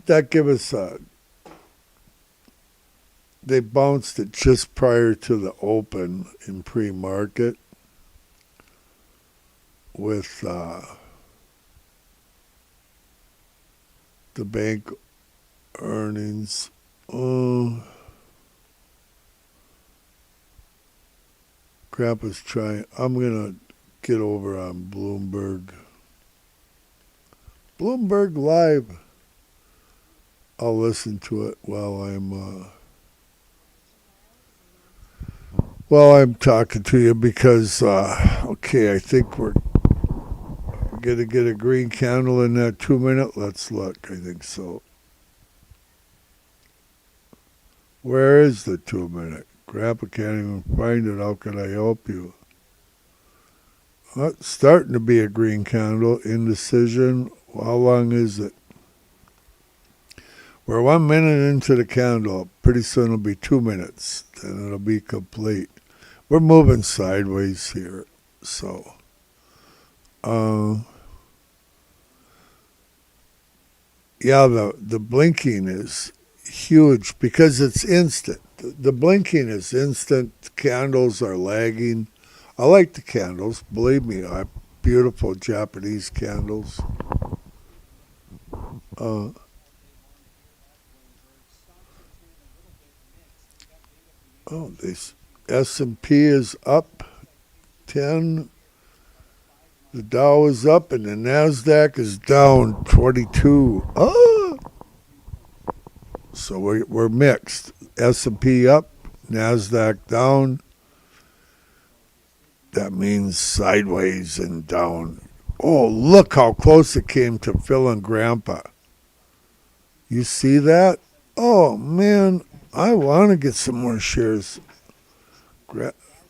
that give us they bounced it just prior to the open in pre-market with the bank earnings. Grandpa's trying. I'm going to get over on Bloomberg. Bloomberg Live. I'll listen to it while I'm talking to you because, okay, I think we're gonna get a green candle in that 2 minute? Let's look. I think so. Where is the 2 minute? Grandpa can't even find it. How can I help you? It's starting to be a green candle. Indecision. How long is it? We're 1 minute into the candle. Pretty soon it'll be 2 minutes. Then it'll be complete. We're moving sideways here. So, yeah, the blinking is huge because it's instant. The blinking is instant. Candles are lagging. I like the candles. Believe me, I beautiful Japanese candles. This S&P is up 10. The Dow is up and the NASDAQ is down 22. So we're mixed. S&P up, NASDAQ down. That means sideways and down. Oh, look how close it came to Phil and Grandpa. You see that? Oh, man, I want to get some more shares.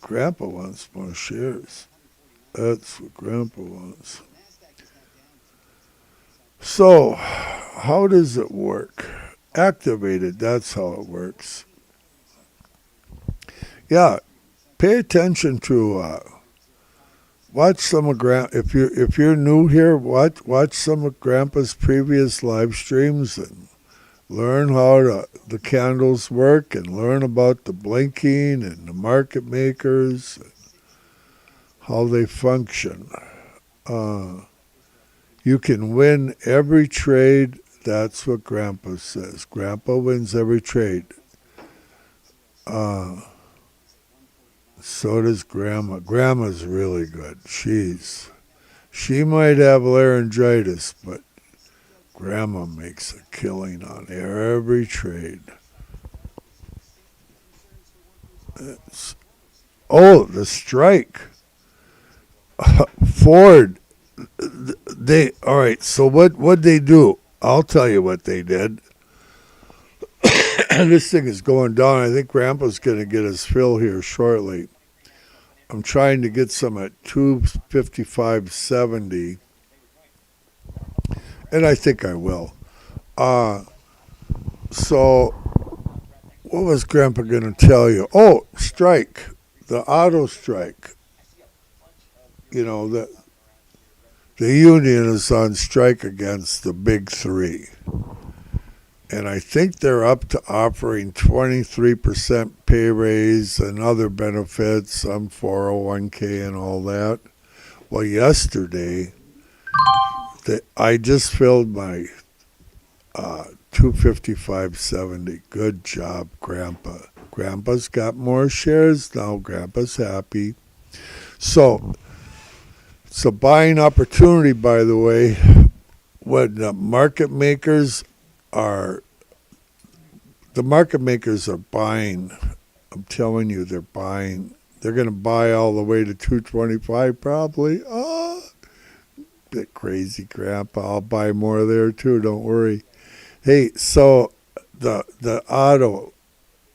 Grandpa wants more shares. That's what Grandpa wants. So, how does it work? Activated, that's how it works. Yeah, pay attention to watch some of if you're new here, watch some of Grandpa's previous live streams and learn how the candles work and learn about the blinking and the market makers, how they function. You can win every trade. That's what Grandpa says. Grandpa wins every trade. So does Grandma. Grandma's really good. She might have laryngitis, but Grandma makes a killing on every trade. The strike. Ford. All right, so what'd they do? I'll tell you what they did. This thing is going down. I think Grandpa's going to get his fill here shortly. I'm trying to get some at 255.70, and I think I will. So what was Grandpa going to tell you? Oh, strike, the auto strike. You know, the union is on strike against the big three. And I think they're up to offering 23% pay raise and other benefits, some 401k and all that. Well, yesterday, I just filled my 255.70. Good job, Grandpa. Grandpa's got more shares now. Grandpa's happy. So, it's a buying opportunity, by the way, when the market makers are buying. I'm telling you, they're buying. They're going to buy all the way to 225 probably. Bit crazy, Grandpa. I'll buy more there too, don't worry. Hey, so the auto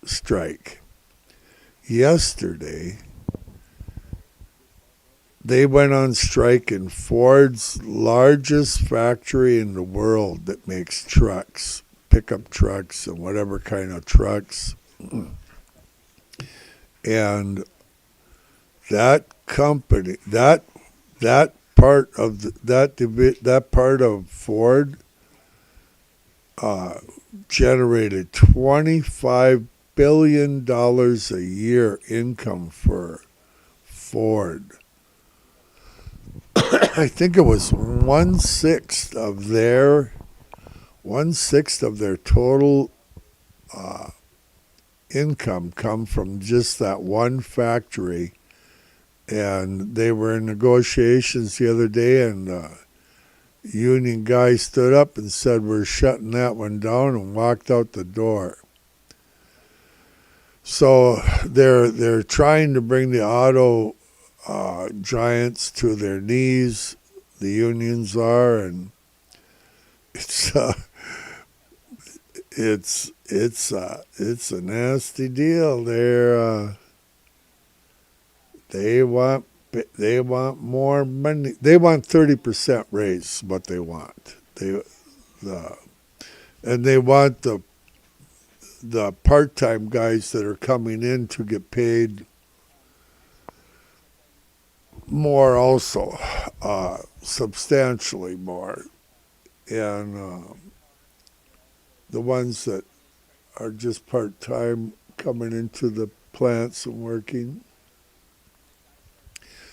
strike yesterday, they went on strike in Ford's largest factory in the world that makes trucks, pickup trucks and whatever kind of trucks. And that company, that part of Ford generated $25 billion a year income for Ford. I think it was 1/6 of their total income come from just that one factory. And they were in negotiations the other day, and union guy stood up and said, "We're shutting that one down," and walked out the door. So they're trying to bring the auto giants to their knees. the unions are, and it's it's a nasty deal. They want more money. They want 30% raise. What they want. And they want the part-time guys that are coming in to get paid more also, substantially more. And the ones that are just part-time coming into the plants and working.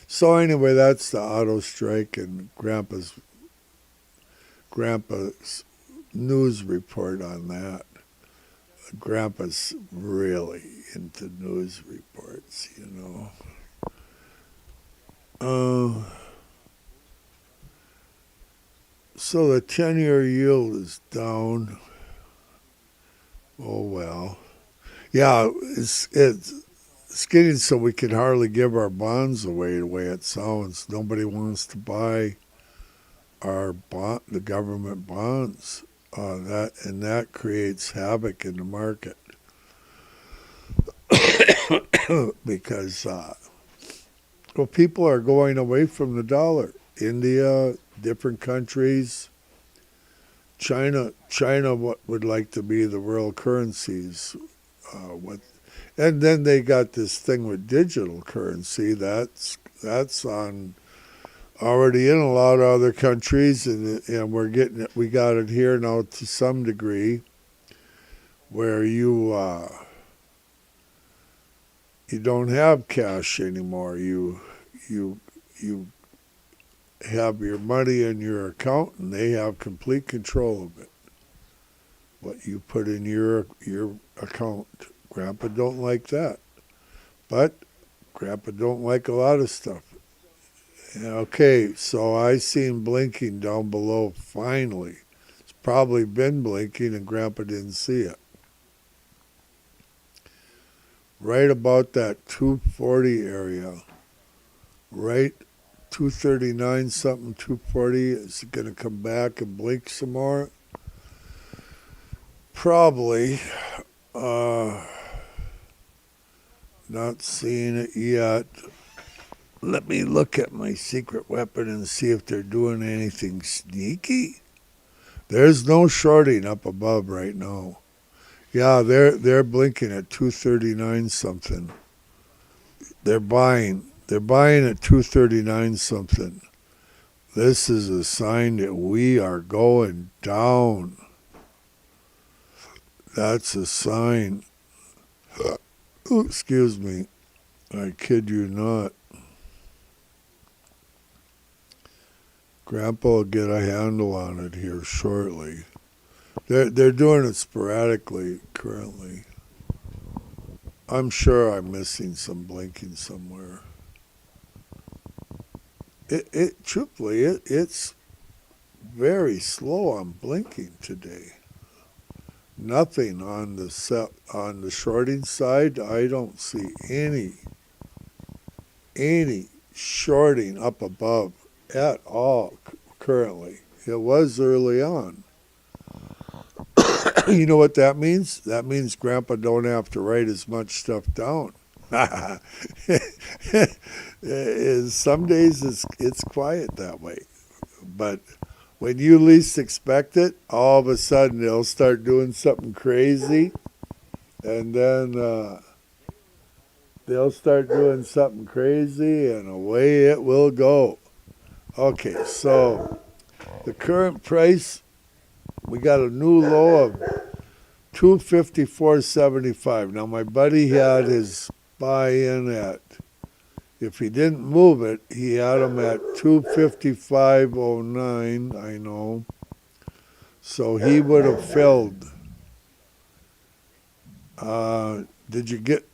So anyway, that's the auto strike and Grandpa's news report on that. Grandpa's really into news reports, you know. So the 10-year yield is down. Oh well. Yeah, it's getting so we can hardly give our bonds away the way it sounds. Nobody wants to buy the government bonds. That creates havoc in the market because people are going away from the dollar. India, different countries. China would like to be the world currencies. And then they got this thing with digital currency. That's on already in a lot of other countries, and we got it here now to some degree, where you don't have cash anymore. You have your money in your account, and they have complete control of it. What you put in your account. Grandpa don't like that, but Grandpa don't like a lot of stuff. Okay, so I seen blinking down below finally. It's probably been blinking and Grandpa didn't see it. Right about that 240 area. Right 239 something, 240. Is it going to come back and blink some more? Probably. Not seeing it yet. Let me look at my secret weapon and see if they're doing anything sneaky. There's no shorting up above right now. Yeah, they're blinking at 239 something. They're buying at 239 something. This is a sign that we are going down. That's a sign. Excuse me. I kid you not. Grandpa will get a handle on it here shortly. They're doing it sporadically currently. I'm sure I'm missing some blinking somewhere. Truthfully, it's very slow on blinking today. Nothing on the shorting side. I don't see any shorting up above at all currently. It was early on. You know what that means? That means Grandpa don't have to write as much stuff down. Some days it's quiet that way. But when you least expect it, all of a sudden they'll start doing something crazy. And then they'll start doing something crazy and away it will go. Okay, so the current price, we got a new low of 254.75. Now my buddy had his buy-in at, if he didn't move it, he had them at 255.09, I know. So he would have filled. Did you get,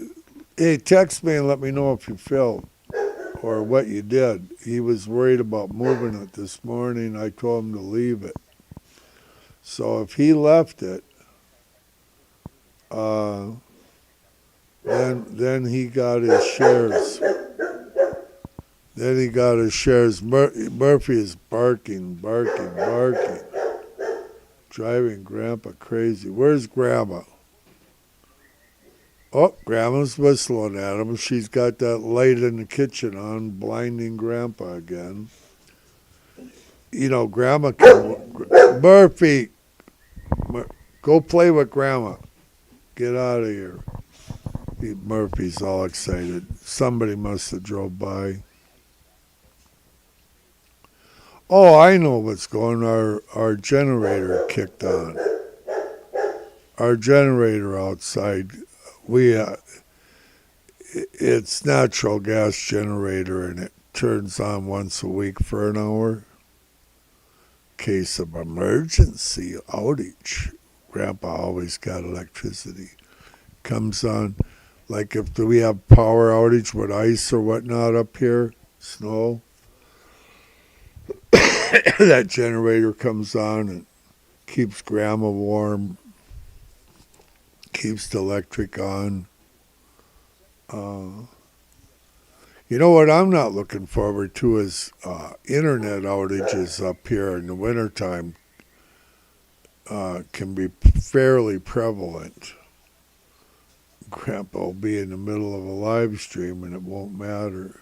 hey, text me and let me know if you filled or what you did. He was worried about moving it this morning. I told him to leave it. So if he left it, then he got his shares. Then he got his shares. Murphy is barking, barking, barking. Driving Grandpa crazy. Where's Grandma? Oh, Grandma's whistling at him. She's got that light in the kitchen on, blinding Grandpa again. You know, Grandma can... Murphy! Go play with Grandma. Get out of here. Murphy's all excited. Somebody must have drove by. Oh, I know what's going on. Our generator kicked on. Our generator outside, it's natural gas generator, and it turns on once a week for an hour. Case of emergency outage. Grandpa always got electricity. Comes on, like if we have power outage with ice or whatnot up here, snow, that generator comes on and keeps Grandma warm, keeps the electric on. You know what I'm not looking forward to is internet outages up here in the wintertime. Can be fairly prevalent. Grandpa will be in the middle of a live stream and it won't matter.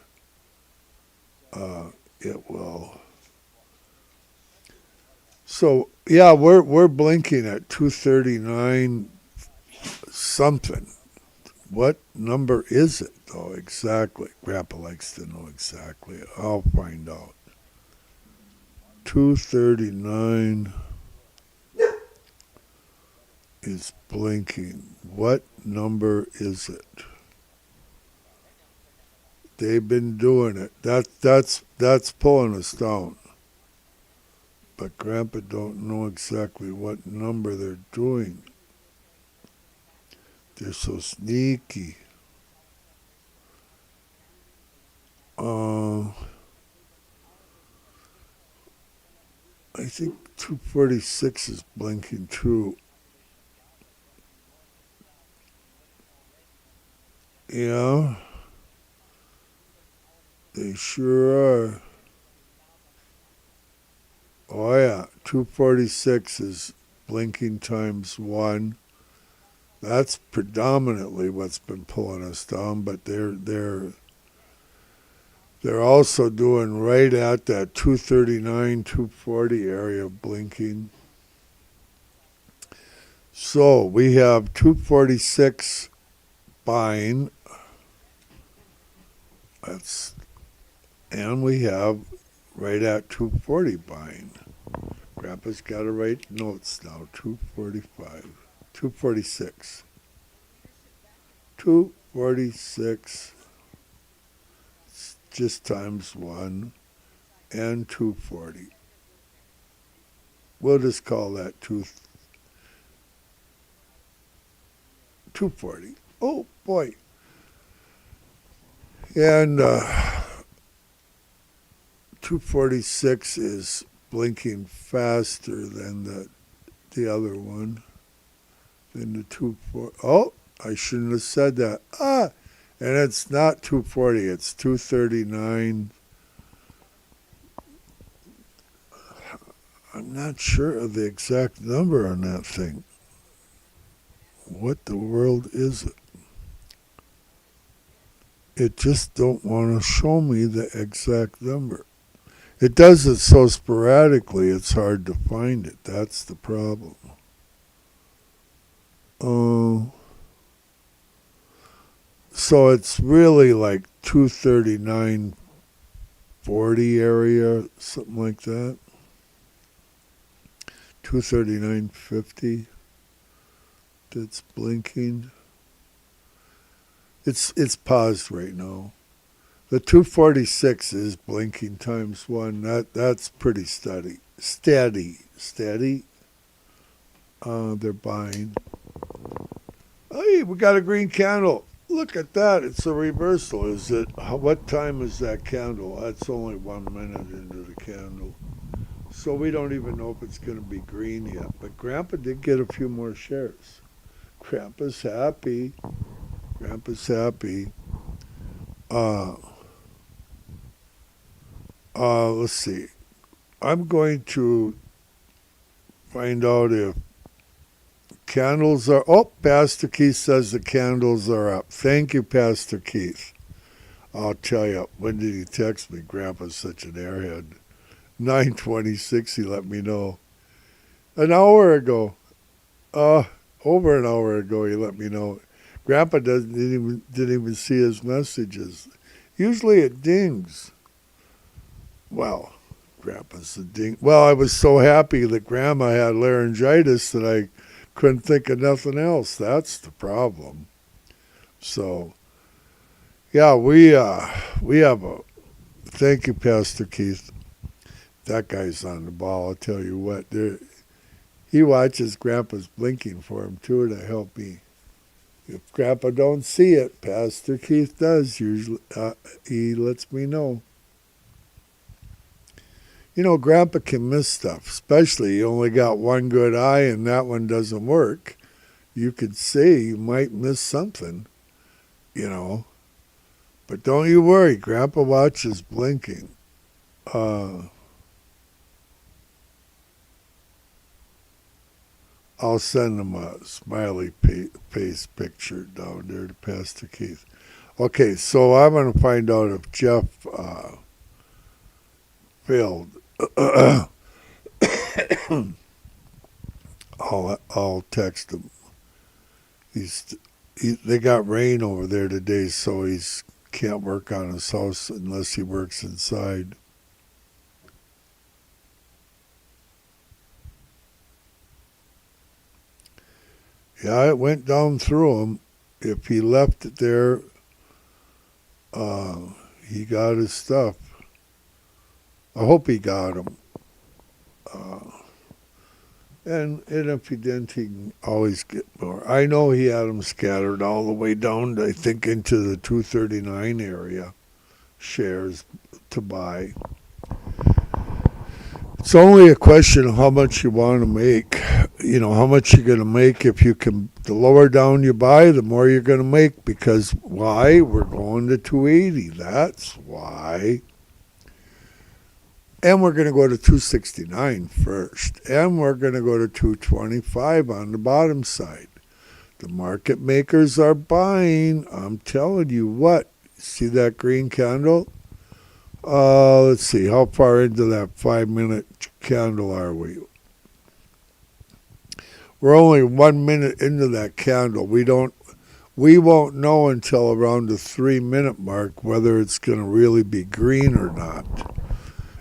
It will. So yeah, we're blinking at 239 something. What number is it though exactly? Grandpa likes to know exactly. I'll find out. 239 is blinking. What number is it? They've been doing it. That's pulling us down. But Grandpa don't know exactly what number they're doing. They're so sneaky. I think 246 is blinking too. Yeah, they sure are. Oh yeah, 246 is blinking times 1. That's predominantly what's been pulling us down, but they're also doing right at that 239, 240 area blinking. So we have 246 buying. And we have right at 240 buying. Grandpa's got to write notes now. 245. 246. 246 just times 1 and 240. We'll just call that 240. Oh boy. And 246 is blinking faster than the other one. Than the 240. Oh, I shouldn't have said that. And it's not 240, it's 239. I'm not sure of the exact number on that thing. What the world is it? It just don't want to show me the exact number. It does it so sporadically, it's hard to find it. That's the problem. So it's really like 239.40 area, something like that. 239.50. That's blinking. It's paused right now. The 246 is blinking times 1. That's pretty steady. Steady. They're buying. Hey, we got a green candle. Look at that. It's a reversal. What time is that candle? That's only 1 minute into the candle. So we don't even know if it's going to be green yet. But Grandpa did get a few more shares. Grandpa's happy. Let's see. I'm going to find out if candles are... Oh, Pastor Keith says the candles are up. Thank you, Pastor Keith. I'll tell you, when did he text me? Grandpa's such an airhead. 9:26, he let me know. An hour ago. Over an hour ago, he let me know. Grandpa didn't even see his messages. Usually it dings. Well, Grandpa's a ding. Well, I was so happy that Grandma had laryngitis that I couldn't think of nothing else. That's the problem. So, yeah, we have a... Thank you, Pastor Keith. That guy's on the ball. I'll tell you what. He watches Grandpa's blinking for him, too, to help me. If Grandpa don't see it, Pastor Keith does usually. He lets me know. You know, Grandpa can miss stuff, especially you only got one good eye and that one doesn't work. You could see you might miss something, you know. But don't you worry, Grandpa watches blinking. I'll send him a smiley face picture down there to Pastor Keith. Okay, so I'm going to find out if Jeff failed. I'll text him. They got rain over there today, so he can't work on his house unless he works inside. Yeah, it went down through him. If he left it there, he got his stuff. I hope he got them. And if he didn't, he can always get more. I know he had them scattered all the way down, I think, into the 239 area, shares to buy. It's only a question of how much you want to make. You know, how much you're going to make. If you can, the lower down you buy, the more you're going to make. Because why? We're going to 280. That's why. And we're going to go to 269 first. And we're going to go to 225 on the bottom side. The market makers are buying. I'm telling you what. See that green candle? Let's see. How far into that 5-minute candle are we? We're only 1 minute into that candle. We won't know until around the 3-minute mark whether it's going to really be green or not.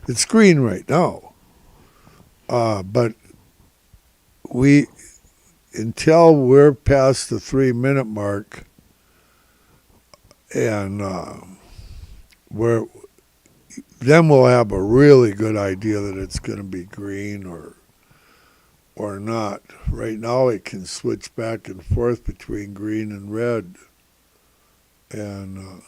It's green right now. But until we're past the 3-minute mark and then we'll have a really good idea that it's going to be green or not. Right now it can switch back and forth between green and red. And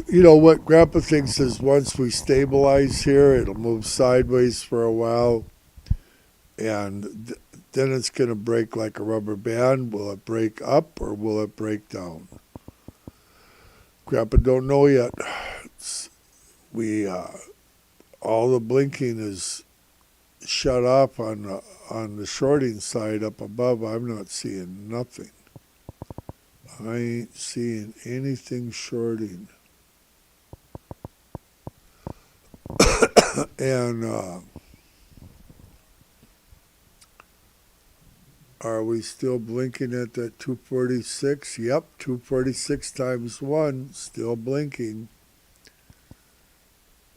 you know what Grandpa thinks is once we stabilize here, it'll move sideways for a while, and then it's going to break like a rubber band. Will it break up or will it break down? Grandpa don't know yet. All the blinking is shut off on the shorting side up above. I'm not seeing nothing. I ain't seeing anything shorting. And are we still blinking at that 246? Yep, 246 times 1, still blinking.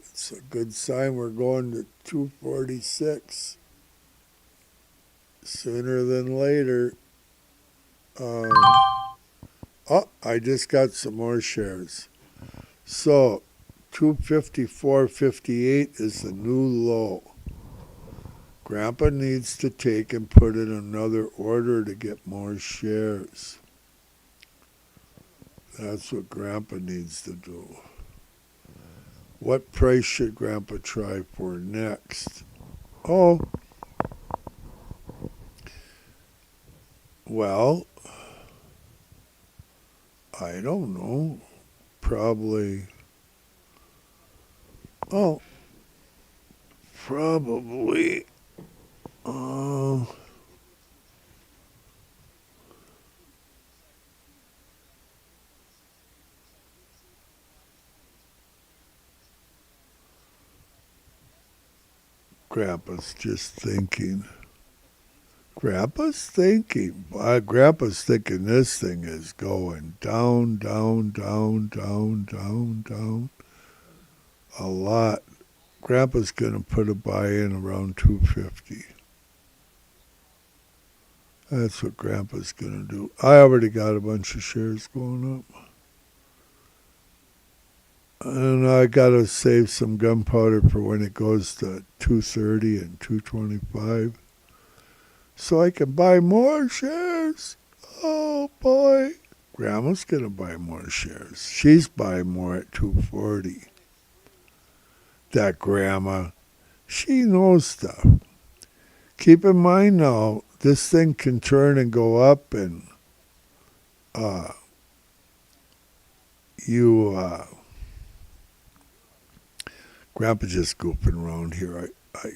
It's a good sign we're going to 246 sooner than later. I just got some more shares. So 254.58 is the new low. Grandpa needs to take and put in another order to get more shares. That's what Grandpa needs to do. What price should Grandpa try for next? Oh, well, I don't know. Probably Oh, probably. Grandpa's just thinking. Grandpa's thinking. Grandpa's thinking this thing is going down, down, down, down, down, down. A lot. Grandpa's going to put a buy-in around 250. That's what Grandpa's going to do. I already got a bunch of shares going up. And I got to save some gunpowder for when it goes to 230 and 225. So I can buy more shares. Oh, boy. Grandma's going to buy more shares. She's buying more at 240. That Grandma, she knows stuff. Keep in mind now, this thing can turn and go up, and Grandpa just goofing around here. I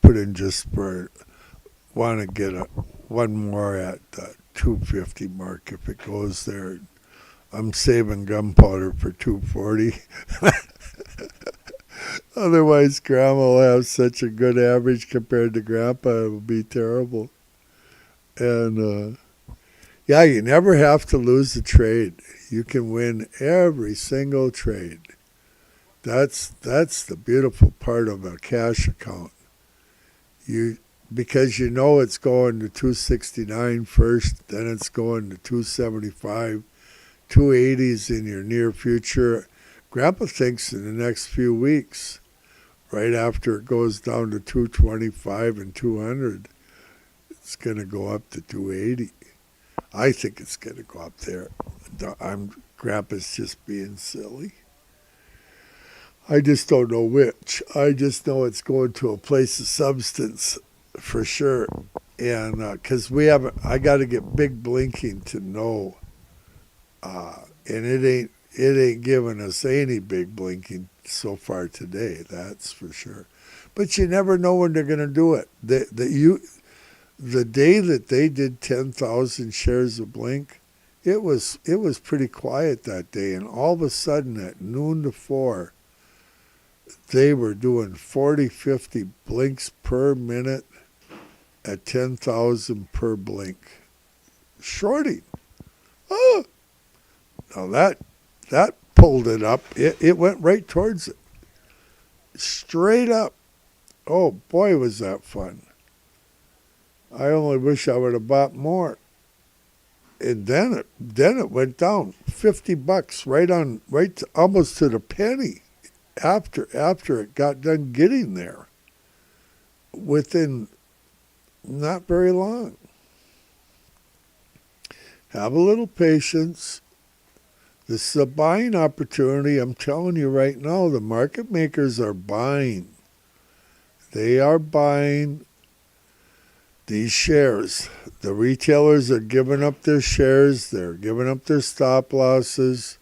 put in just for, want to get one more at the 250 mark if it goes there. I'm saving gunpowder for 240. Otherwise, Grandma will have such a good average compared to Grandpa. It will be terrible. And, yeah, you never have to lose a trade. You can win every single trade. That's the beautiful part of a cash account. Because you know it's going to 269 first, then it's going to 275, 280s in your near future. Grandpa thinks in the next few weeks, right after it goes down to 225 and 200, it's going to go up to 280. I think it's going to go up there. Grandpa's just being silly. I just don't know which. I just know it's going to a place of substance for sure. And because I got to get big blinking to know. And it ain't giving us any big blinking so far today. That's for sure. But you never know when they're going to do it. The day that they did 10,000 shares of Blink, it was pretty quiet that day. And all of a sudden at noon to 4, they were doing 40, 50 blinks per minute at 10,000 per blink. Shorting. Oh, now that pulled it up. It went right towards it. Straight up. Oh, boy, was that fun. I only wish I would have bought more. And then it went down $50 right almost to the penny after it got done getting there. Within not very long. Have a little patience. This is a buying opportunity. I'm telling you right now, the market makers are buying. They are buying these shares. The retailers are giving up their shares. They're giving up their stop losses.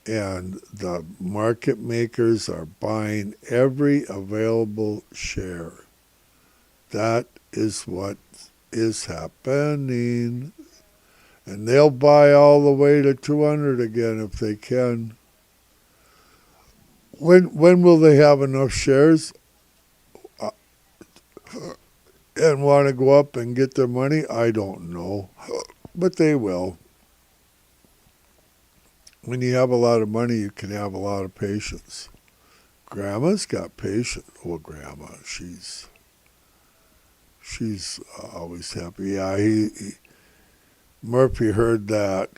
And the market makers are buying every available share. That is what is happening. And they'll buy all the way to 200 again if they can. When will they have enough shares and want to go up and get their money? I don't know. But they will. When you have a lot of money, you can have a lot of patience. Grandma's got patience. Well, Grandma, she's always happy. Yeah, Murphy heard that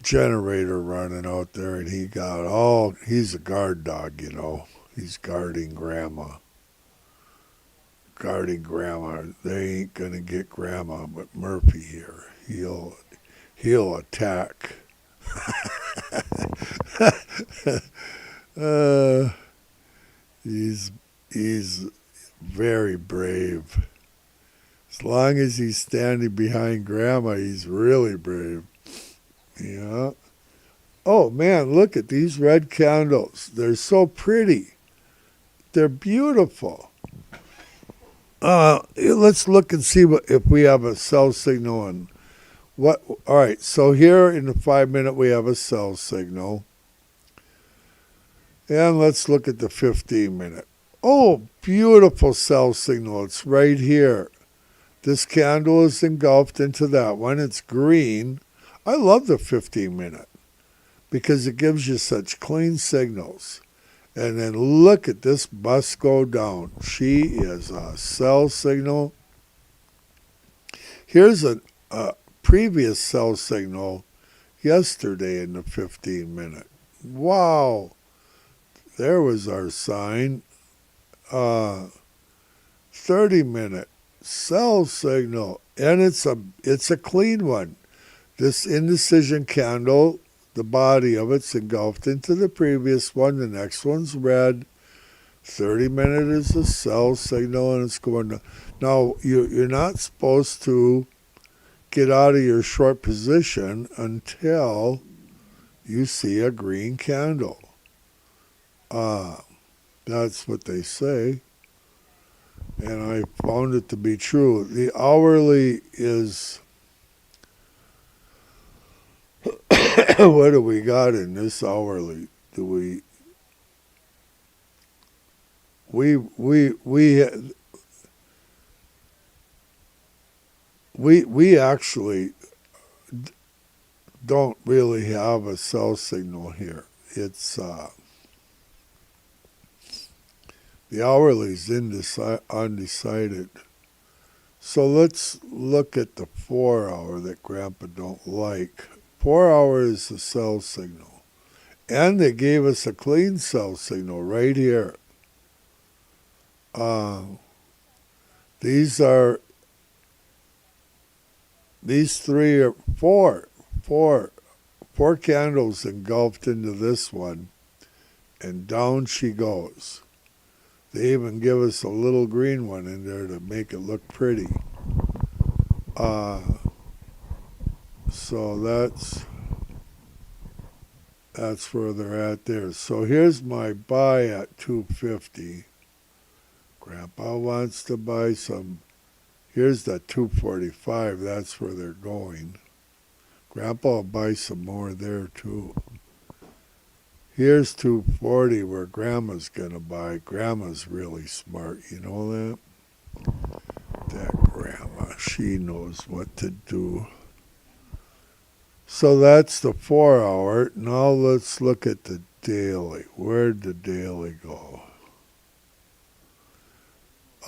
generator running out there, and he's a guard dog, you know. He's guarding Grandma. They ain't gonna get Grandma, but Murphy here. He'll attack. He's very brave. As long as he's standing behind Grandma, he's really brave. Yeah. Oh man, look at these red candles. They're so pretty. They're beautiful. Let's look and see if we have a sell signal. And what? All right, so here in the 5-minute we have a sell signal. And let's look at the 15-minute. Oh, beautiful sell signal. It's right here. This candle is engulfed into that one. It's green. I love the 15-minute because it gives you such clean signals. And then look at this bus go down. She is a sell signal. Here's a previous sell signal yesterday in the 15-minute. Wow. There was our sign. 30-minute sell signal. And it's a clean one. This indecision candle, the body of it's engulfed into the previous one. The next one's red. 30-minute is a sell signal, and it's going to. Now, you're not supposed to get out of your short position until you see a green candle. That's what they say. And I found it to be true. The hourly is... what do we got in this hourly? Do we actually don't really have a sell signal here. It's the hourly's undecided. So let's look at the 4-hour that Grandpa don't like. 4 hours is a sell signal. And they gave us a clean sell signal right here. These three are four candles engulfed into this one, and down she goes. They even give us a little green one in there to make it look pretty. So that's where they're at there. So here's my buy at 250. Grandpa wants to buy some. Here's the 245. That's where they're going. Grandpa will buy some more there too. Here's 240 where Grandma's going to buy. Grandma's really smart. You know that? That Grandma, she knows what to do. So that's the 4-hour. Now let's look at the daily. Where'd the daily go?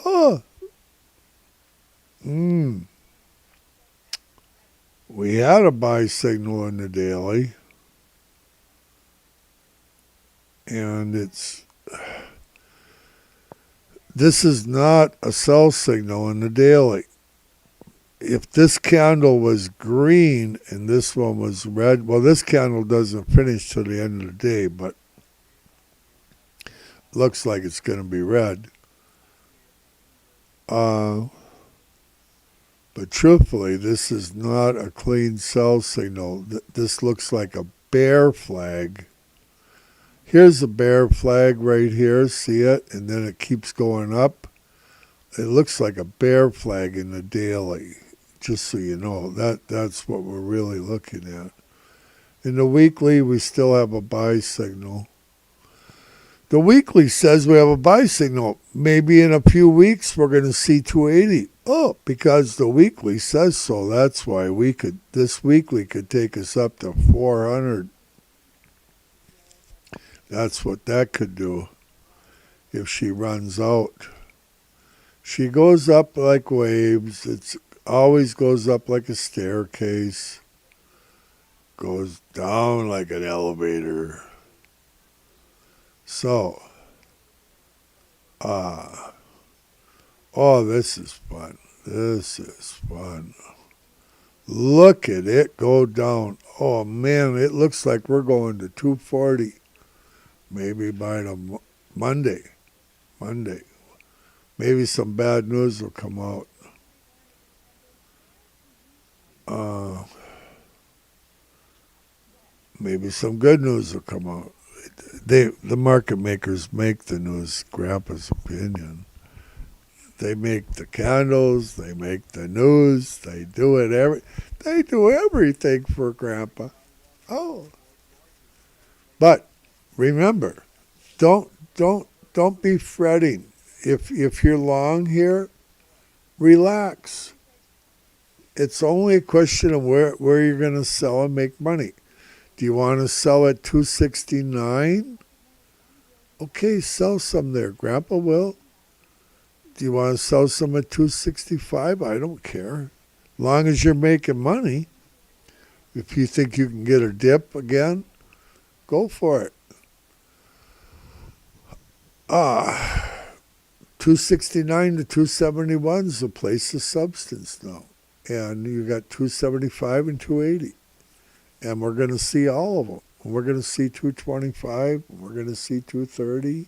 Oh. We had a buy signal in the daily. And this is not a sell signal in the daily. If this candle was green and this one was red, well, this candle doesn't finish till the end of the day, but looks like it's going to be red. But truthfully, this is not a clean sell signal. This looks like a bear flag. Here's a bear flag right here. See it? And then it keeps going up. It looks like a bear flag in the daily. Just so you know, that's what we're really looking at. In the weekly, we still have a buy signal. The weekly says we have a buy signal. Maybe in a few weeks we're going to see 280. Oh, because the weekly says so. That's why this weekly could take us up to 400. That's what that could do if she runs out. She goes up like waves. It's always goes up like a staircase. Goes down like an elevator. So, oh, this is fun. This is fun. Look at it go down. Oh, man, it looks like we're going to 240. Maybe by the Monday. Maybe some bad news will come out. maybe some good news will come out. The market makers make the news, Grandpa's opinion. They make the candles, they make the news, they do everything for Grandpa. Oh. But remember, don't be fretting. If you're long here, relax. It's only a question of where you're going to sell and make money. Do you want to sell at 269? Okay, sell some there. Grandpa will. Do you want to sell some at 265? I don't care. Long as you're making money. If you think you can get a dip again, go for it. 269 to 271 is a place of substance now. And you got 275 and 280. And we're going to see all of them. We're going to see 225. We're going to see 230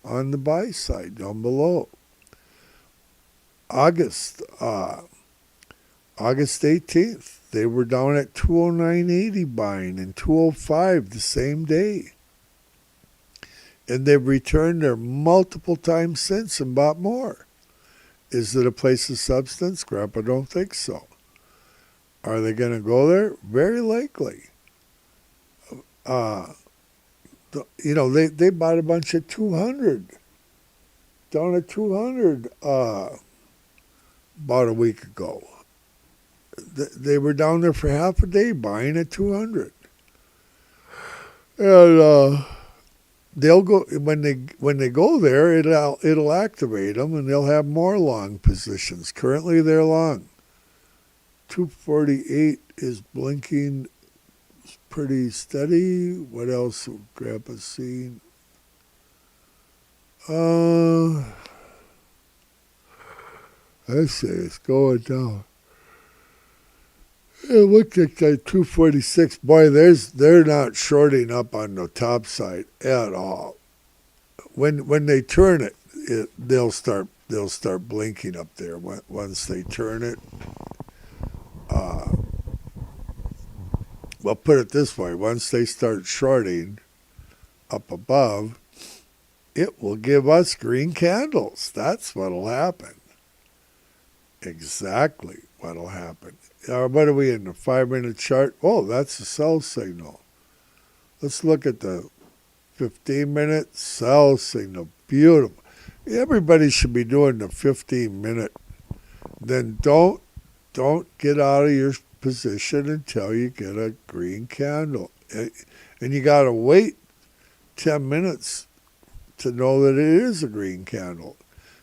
on the buy side down below. August 18th, they were down at 209.80 buying and 205 the same day. And they've returned there multiple times since and bought more. Is it a place of substance? Grandpa don't think so. Are they going to go there? Very likely. They bought a bunch at 200. Down at 200 about a week ago. They were down there for half a day buying at 200. And they'll go when they go there. It'll activate them, and they'll have more long positions. Currently, they're long. 248 is blinking. It's pretty steady. What else will Grandpa seen? I say it's going down. It looked like that 246. Boy, they're not shorting up on the top side at all. When they turn it, they'll start blinking up there. Once they turn it, well, put it this way: once they start shorting up above, it will give us green candles. That's what'll happen. Exactly what'll happen. What are we in the 5-minute chart? Oh, that's a sell signal. Let's look at the 15-minute sell signal. Beautiful. Everybody should be doing the 15-minute. Then don't get out of your position until you get a green candle. And you got to wait 10 minutes to know that it is a green candle,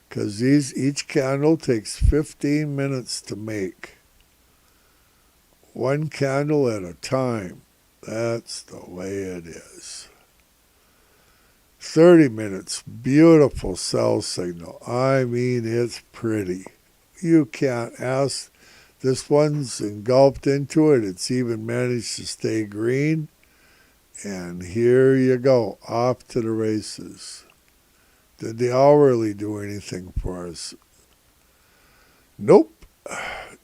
because each candle takes 15 minutes to make. One candle at a time. That's the way it is. 30 minutes, beautiful sell signal. I mean, it's pretty. You can't ask. This one's engulfed into it. It's even managed to stay green. And here you go, off to the races. Did the hourly do anything for us? Nope.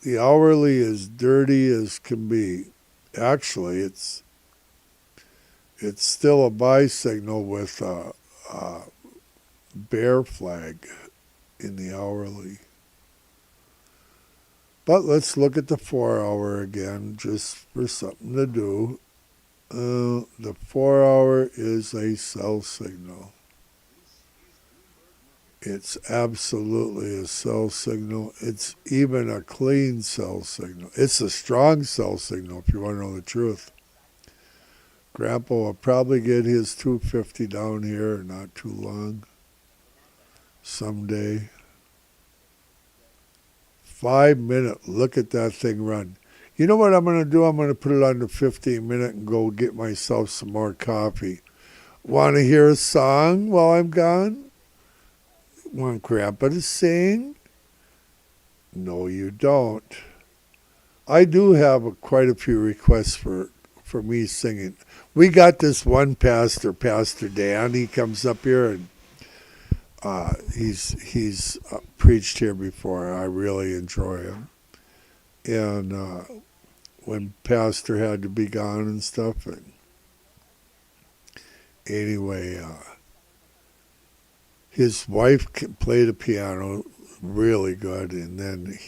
The hourly is dirty as can be. Actually, it's still a buy signal with a bear flag in the hourly. But let's look at the 4-hour again, just for something to do. The 4-hour is a sell signal. It's absolutely a sell signal. It's even a clean sell signal. It's a strong sell signal, if you want to know the truth. Grandpa will probably get his 250 down here not too long. Someday. 5-minute. Look at that thing run. You know what I'm going to do? I'm going to put it on the 15-minute and go get myself some more coffee. Want to hear a song while I'm gone? Want Grandpa to sing? No, you don't. I do have quite a few requests for me singing. We got this one pastor, Pastor Dan. He comes up here and he's preached here before. I really enjoy him. And when Pastor had to be gone and stuff, and anyway, his wife can play the piano really good, and then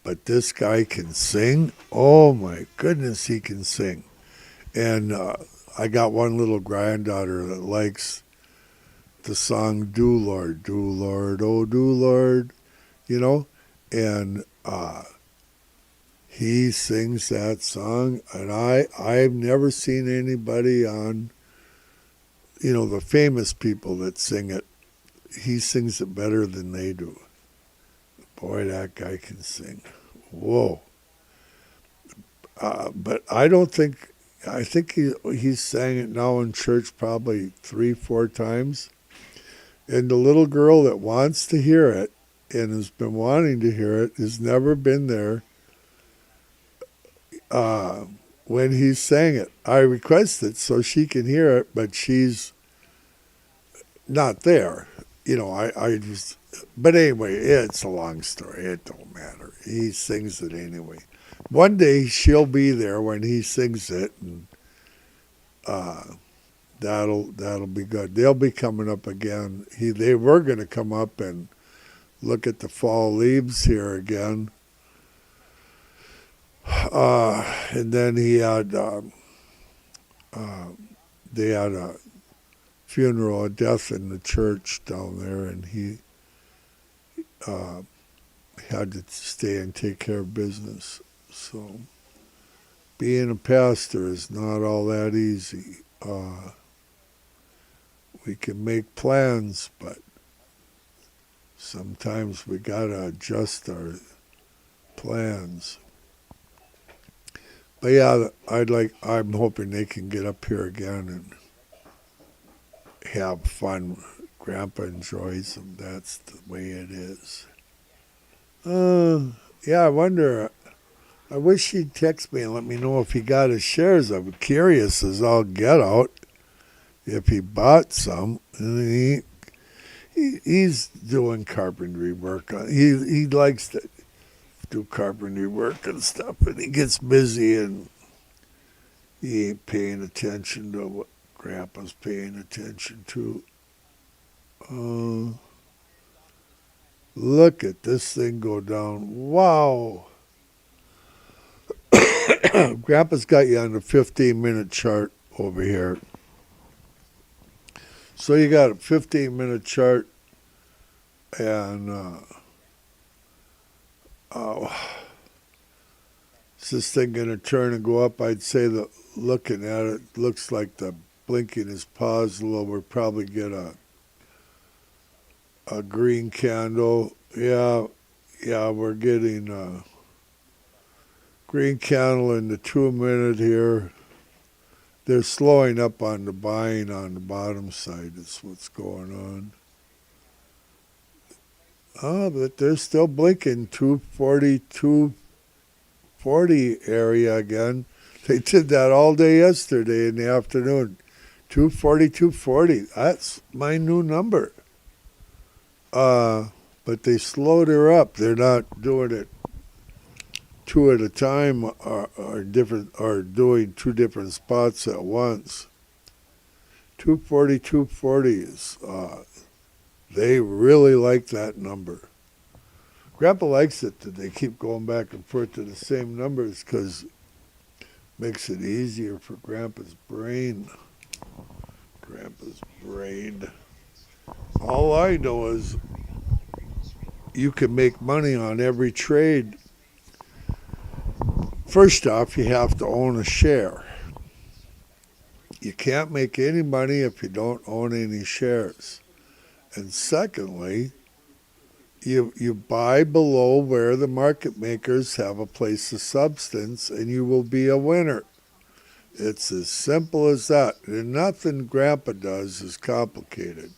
but this guy can sing. Oh my goodness, he can sing. And I got one little granddaughter that likes the song "Do Lord, Do Lord, Oh Do Lord," you know, and he sings that song, and I've never seen anybody on, the famous people that sing it. He sings it better than they do. Boy, that guy can sing. Whoa. But I think he's sang it now in church probably 3-4 times. And the little girl that wants to hear it and has been wanting to hear it has never been there when he sang it. I requested so she can hear it, but she's not there. I just, but anyway, it's a long story. It don't matter. He sings it anyway. One day she'll be there when he sings it, and that'll be good. They'll be coming up again. They were going to come up and look at the fall leaves here again, and then they had a funeral, a death in the church down there, and he had to stay and take care of business. So being a pastor is not all that easy. We can make plans, but sometimes we gotta adjust our plans. But yeah, I'm hoping they can get up here again and have fun. Grandpa enjoys them. That's the way it is. Yeah, I wonder. I wish he'd text me and let me know if he got his shares. I'm curious as all get out if he bought some. And he's doing carpentry work. He likes to do carpentry work and stuff, and he gets busy and he ain't paying attention to what Grandpa's paying attention to. Look at this thing go down. Wow. Grandpa's got you on the 15-minute chart over here. So you got a 15-minute chart, and is this thing going to turn and go up? I'd say that looking at it, looks like the blinking is paused a little. We'll probably get a green candle. Yeah, we're getting a green candle in the 2-minute here. They're slowing up on the buying on the bottom side. That's what's going on. But they're still blinking. 240, 240 area again. They did that all day yesterday in the afternoon. 240, 240. That's my new number. But they slowed her up. They're not doing it two at a time or doing two different spots at once. 240, 240 is, they really like that number. Grandpa likes it that they keep going back and forth to the same numbers because it makes it easier for Grandpa's brain. All I know is you can make money on every trade. First off, you have to own a share. You can't make any money if you don't own any shares. And secondly, you buy below where the market makers have a place of substance, and you will be a winner. It's as simple as that. And nothing Grandpa does is complicated.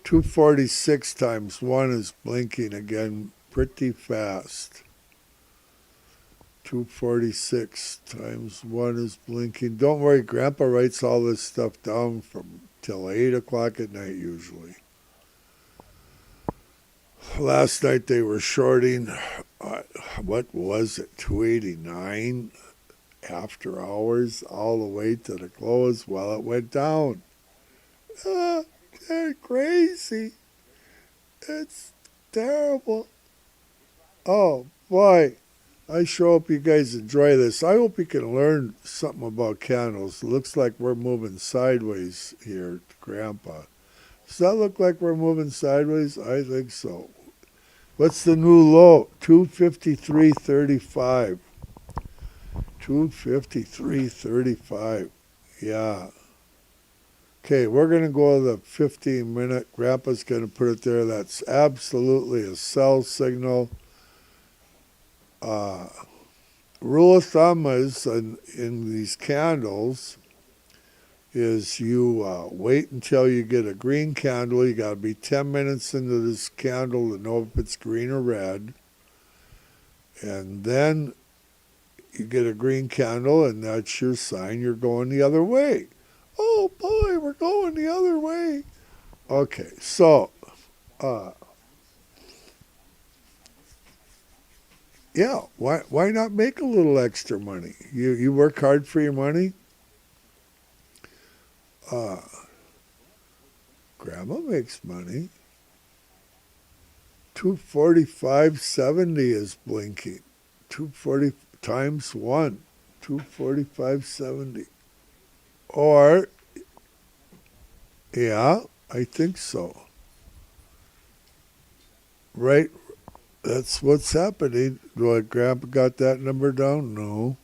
246 times 1 is blinking again pretty fast. 246 times 1 is blinking. Don't worry, Grandpa writes all this stuff down from till 8 o'clock at night usually. Last night they were shorting, what was it, 289 after hours all the way to the close. Well, it went down. They're crazy. It's terrible. Oh, boy. I sure hope you guys enjoy this. I hope you can learn something about candles. It looks like we're moving sideways here, Grandpa. Does that look like we're moving sideways? I think so. What's the new low? 253.35. 253.35. Yeah. Okay, we're going to go to the 15-minute. Grandpa's going to put it there. That's absolutely a sell signal. Rule of thumb is in these candles is you wait until you get a green candle. You got to be 10 minutes into this candle to know if it's green or red. And then you get a green candle, and that's your sign you're going the other way. Oh, boy, we're going the other way. Okay, so, yeah, why not make a little extra money? You work hard for your money. Grandma makes money. 245.70 is blinking. 240 times 1. 245.70. Or, yeah, I think so. Right, that's what's happening. What, Grandpa got that number down? No.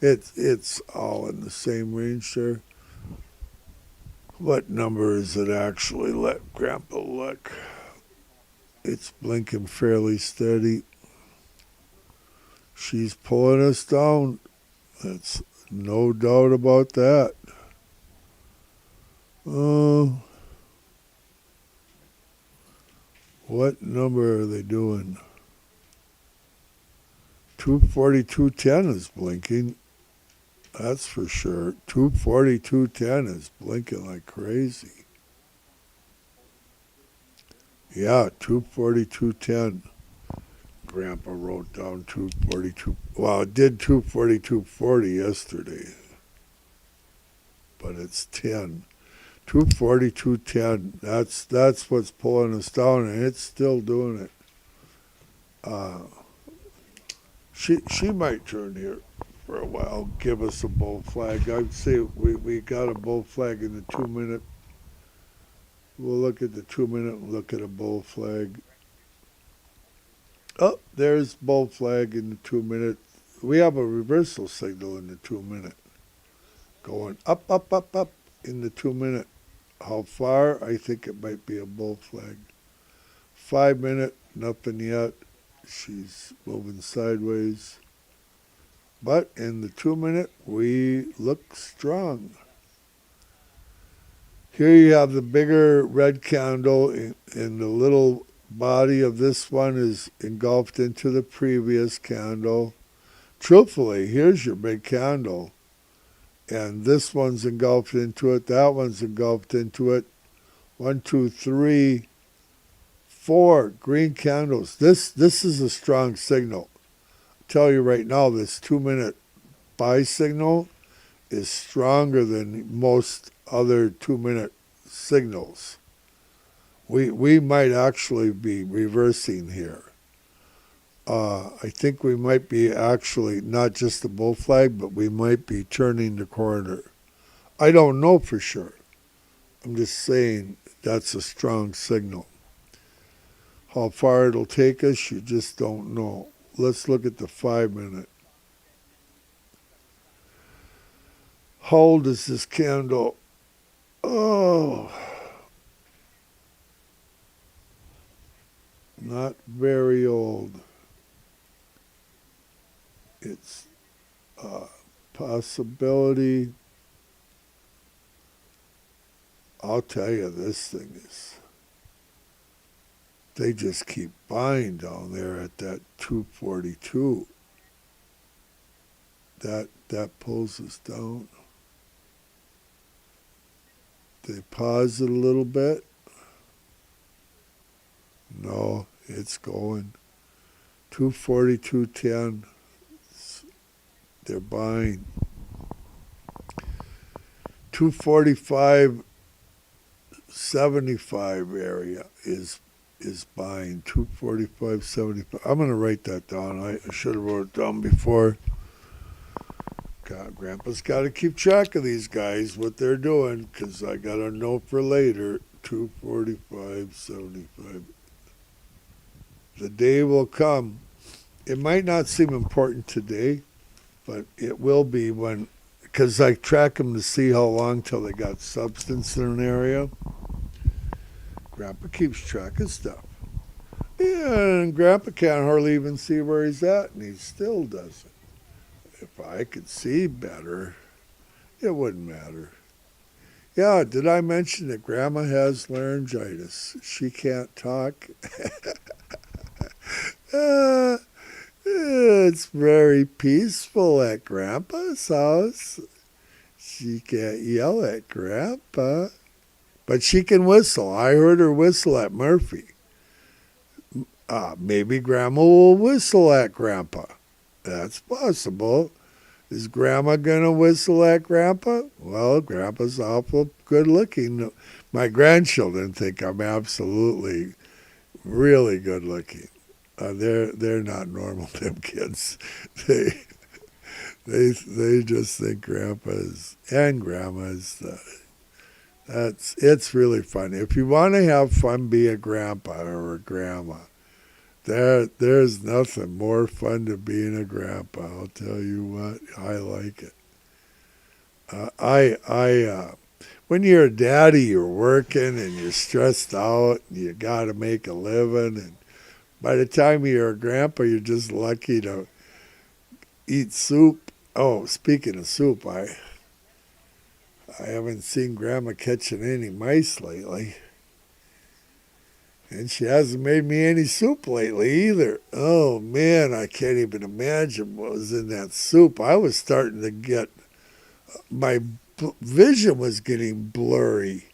It's all in the same range there. What number is it actually? Let Grandpa look. It's blinking fairly steady. She's pulling us down. That's no doubt about that. What number are they doing? 242.10 is blinking. That's for sure. 242.10 is blinking like crazy. Yeah, 242.10. Grandpa wrote down 242. Well, it did 242.40 yesterday, but it's 10. 242.10. That's what's pulling us down, and it's still doing it. She might turn here for a while, give us a bull flag. I'd say we got a bull flag in the 2 minute. We'll look at the 2 minute and look at a bull flag. Oh, there's bull flag in the 2 minute. We have a reversal signal in the 2 minute. Going up, up, up, up in the 2 minute. How far? I think it might be a bull flag. 5 minute, nothing yet. She's moving sideways. But in the 2 minute, we look strong. Here you have the bigger red candle, and the little body of this one is engulfed into the previous candle. Truthfully, here's your big candle. And this one's engulfed into it. That one's engulfed into it. 1, 2, 3, 4 green candles. This is a strong signal. I'll tell you right now, this 2 minute buy signal is stronger than most other 2 minute signals. We might actually be reversing here. I think we might be actually not just a bull flag, but we might be turning the corner. I don't know for sure. I'm just saying that's a strong signal. How far it'll take us, you just don't know. Let's look at the 5 minute. How old is this candle? Oh, not very old. It's a possibility. I'll tell you, this thing is, they just keep buying down there at that 242. That pulls us down. They pause it a little bit. No, it's going. 242.10. They're buying. 245. 75 area is buying 245.75. I'm going to write that down. I should have wrote it down before. God, Grandpa's got to keep track of these guys, what they're doing, because I got a note for later. 245.75. The day will come. It might not seem important today, but it will be when, because I track them to see how long till they got substance in an area. Grandpa keeps track of stuff. And Grandpa can't hardly even see where he's at, and he still doesn't. If I could see better, it wouldn't matter. Yeah, did I mention that Grandma has laryngitis? She can't talk. It's very peaceful at Grandpa's house. She can't yell at Grandpa. But she can whistle. I heard her whistle at Murphy. Maybe Grandma will whistle at Grandpa. That's possible. Is Grandma going to whistle at Grandpa? Well, Grandpa's awful good looking. My grandchildren think I'm absolutely really good looking. They're not normal, them kids. They just think Grandpa's and Grandma's. It's really fun. If you want to have fun, be a grandpa or a grandma. There's nothing more fun than being a grandpa. I'll tell you what, I like it. When you're a daddy, you're working and you're stressed out and you got to make a living. And by the time you're a grandpa, you're just lucky to eat soup. Oh, speaking of soup, I haven't seen Grandma catching any mice lately. And she hasn't made me any soup lately either. Oh, man, I can't even imagine what was in that soup. I was starting to get, my vision was getting blurry.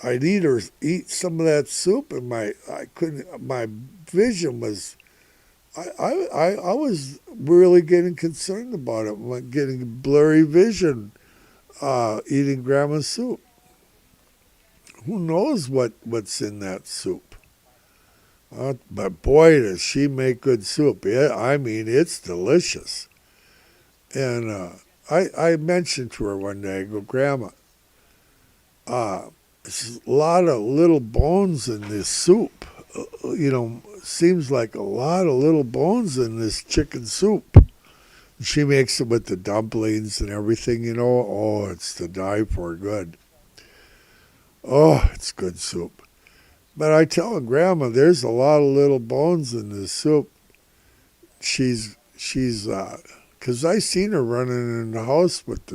I'd eat some of that soup, and my vision was, I was really getting concerned about it, getting blurry vision eating Grandma's soup. Who knows what's in that soup? But boy, does she make good soup. I mean, it's delicious. And I mentioned to her one day, I go, Grandma, there's a lot of little bones in this soup. Seems like a lot of little bones in this chicken soup. She makes it with the dumplings and everything, Oh, it's to die for good. Oh, it's good soup. But I tell her, Grandma, there's a lot of little bones in this soup. She's, because I seen her running in the house with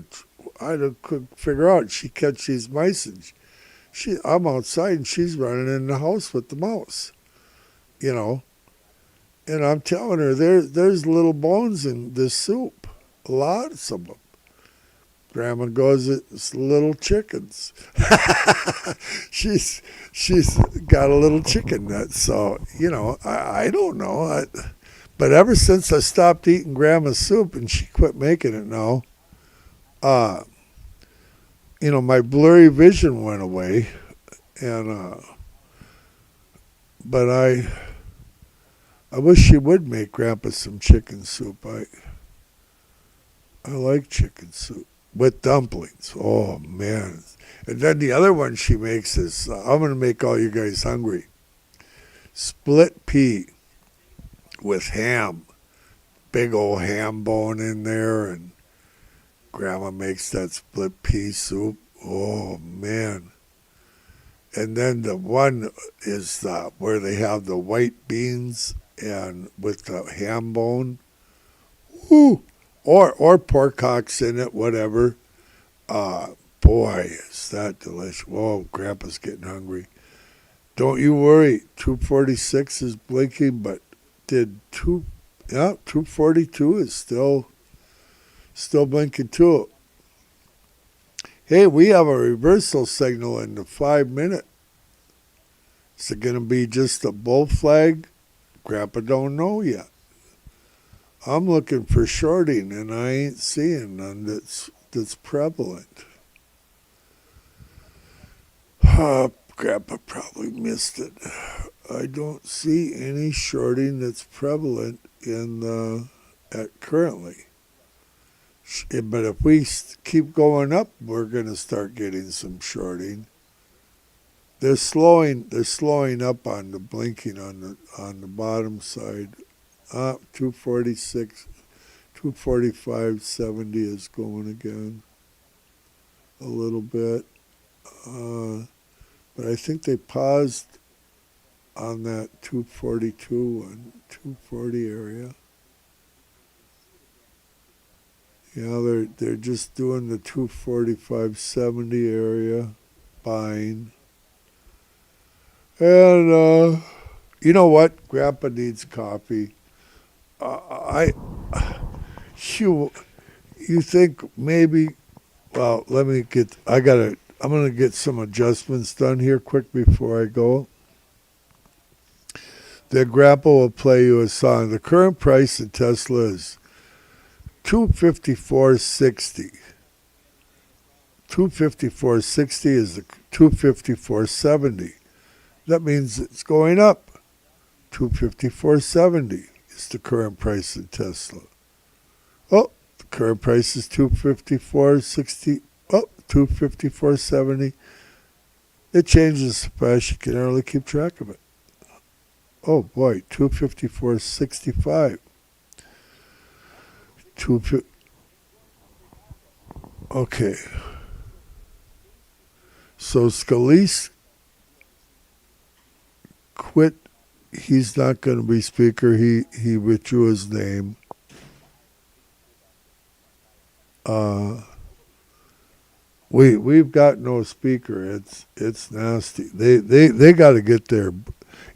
I couldn't figure out. She catch these mice, and I'm outside, and she's running in the house with the mouse, And I'm telling her, there's little bones in this soup, lots of them. Grandma goes, it's little chickens. She's got a little chicken nut, so I don't know. But ever since I stopped eating Grandma's soup and she quit making it now, my blurry vision went away, and but I wish she would make Grandpa some chicken soup. I like chicken soup. With dumplings. Oh, man. And then the other one she makes is, I'm going to make all you guys hungry. Split pea with ham. Big old ham bone in there. And Grandma makes that split pea soup. Oh, man. And then the one is where they have the white beans and with the ham bone. Woo! Or pork hocks in it, whatever. Boy, is that delicious. Whoa, Grandpa's getting hungry. Don't you worry. 246 is blinking, but 242 is still blinking too. Hey, we have a reversal signal in the 5 minute. Is it going to be just a bull flag? Grandpa don't know yet. I'm looking for shorting, and I ain't seeing none that's prevalent. Grandpa probably missed it. I don't see any shorting that's prevalent currently. But if we keep going up, we're going to start getting some shorting. They're slowing up on the blinking on the bottom side. 246, 245.70 is going again a little bit. But I think they paused on that 242 and 240 area. Yeah, they're just doing the 245.70 area, buying. And you know what? Grandpa needs coffee. You think maybe? Well, I'm gonna get some adjustments done here quick before I go. Then Grandpa will play you a song. The current price of Tesla is $254.60. $254.60 is the $254.70. That means it's going up. $254.70 is the current price of Tesla. Oh, the current price is $254.60. Oh, $254.70. It changes so fast you can hardly keep track of it. Oh boy, $254.65. Okay. So Scalise quit. He's not going to be speaker. He withdrew his name. We've got no speaker. It's nasty. They got to get their,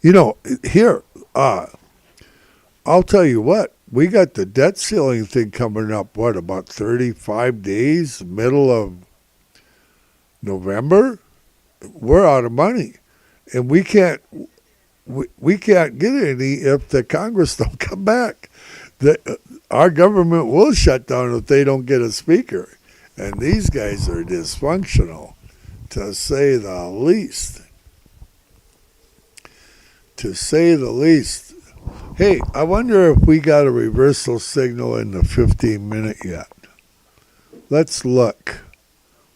here. I'll tell you what. We got the debt ceiling thing coming up. What, about 35 days, middle of November? We're out of money, and we can't get any if the Congress don't come back. Our government will shut down if they don't get a speaker. And these guys are dysfunctional, to say the least. To say the least. Hey, I wonder if we got a reversal signal in the 15-minute yet. Let's look.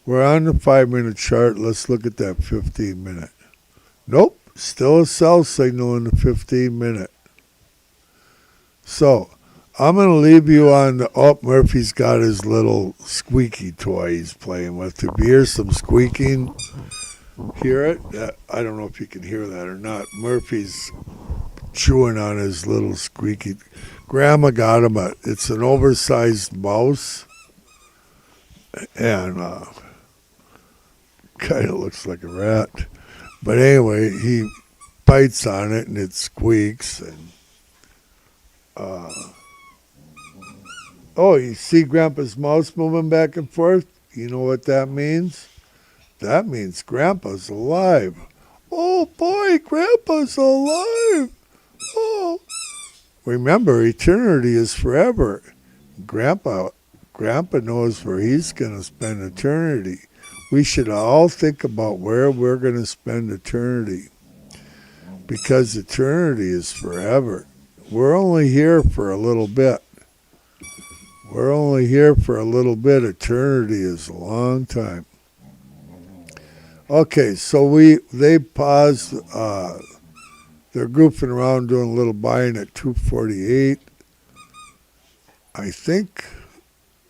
We're on the 5-minute chart. Let's look at that 15-minute. Nope, still a sell signal in the 15-minute. So, I'm going to leave you on Murphy's got his little squeaky toy he's playing with. If you hear some squeaking, hear it? I don't know if you can hear that or not. Murphy's chewing on his little squeaky. Grandma got him it's an oversized mouse. And kind of looks like a rat. But anyway, he bites on it and it squeaks. And oh, you see Grandpa's mouse moving back and forth? You know what that means? That means Grandpa's alive. Oh boy, Grandpa's alive. Oh. Remember, eternity is forever. Grandpa knows where he's going to spend eternity. We should all think about where we're going to spend eternity, because eternity is forever. We're only here for a little bit. Eternity is a long time. Okay, so they paused. They're goofing around doing a little buying at 248. I think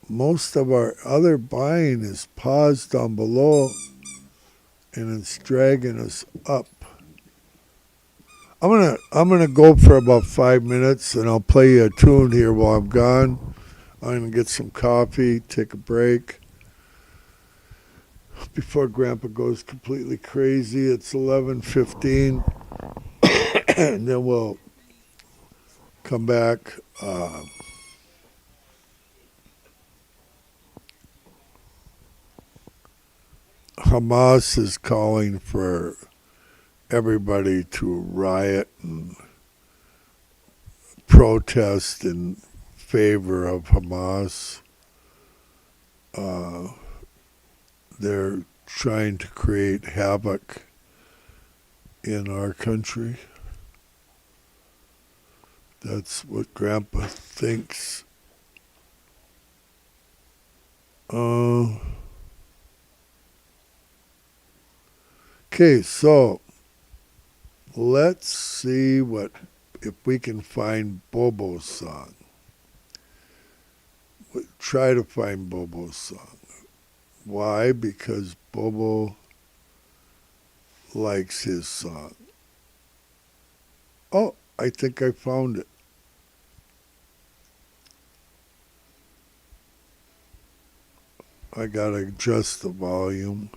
most of our other buying is paused down below, and it's dragging us up. I'm gonna go for about 5 minutes, and I'll play you a tune here while I'm gone. I'm gonna get some coffee, take a break before Grandpa goes completely crazy. It's 11:15, and then we'll come back. Hamas is calling for everybody to riot and protest in favor of Hamas. They're trying to create havoc in our country. That's what Grandpa thinks. Okay, so let's see if we can find Bobo's song. Try to find Bobo's song. Why? Because Bobo likes his song. Oh, I think I found it. I gotta adjust the volume.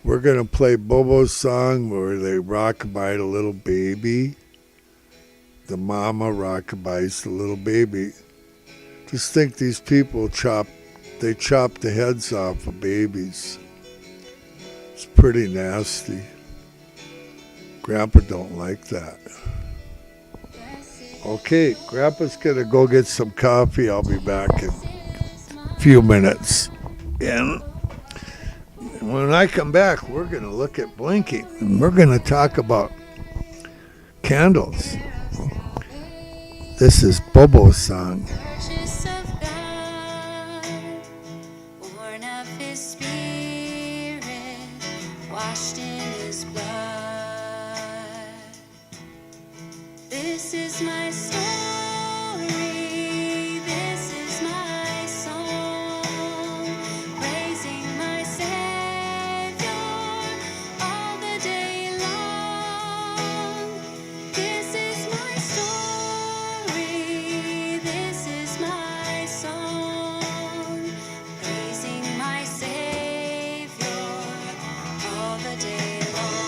We're gonna play Bobo's song where they rockabye the little baby. The mama rockabyes the little baby. Just think these people chop the heads off of babies. It's pretty nasty. Grandpa don't like that. Okay, Grandpa's gonna go get some coffee. I'll be back in a few minutes. And when I come back, we're gonna look at blinking. And we're gonna talk about candles. This is Bobo's song. Precious of God, born of His Spirit, washed in His blood. This is my story, this is my song, praising my Savior all the day long. This is my story, this is my song, praising my Savior all the day long.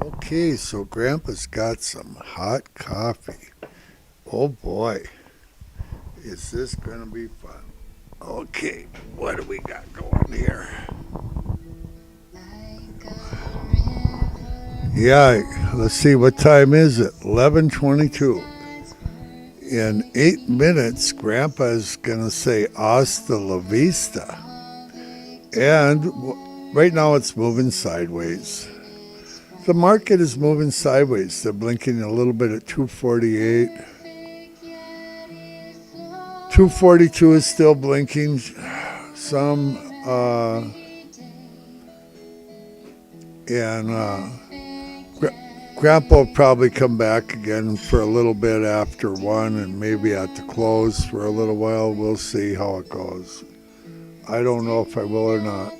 Okay, so Grandpa's got some hot coffee. Oh boy, is this gonna be fun? Okay, what do we got going here? Yeah, let's see, what time is it? 11:22. In 8 minutes, Grandpa's gonna say hasta la vista. And right now it's moving sideways. The market is moving sideways. They're blinking a little bit at 248. 242 is still blinking. Some, Grandpa will probably come back again for a little bit after 1 and maybe at the close for a little while. We'll see how it goes. I don't know if I will or not.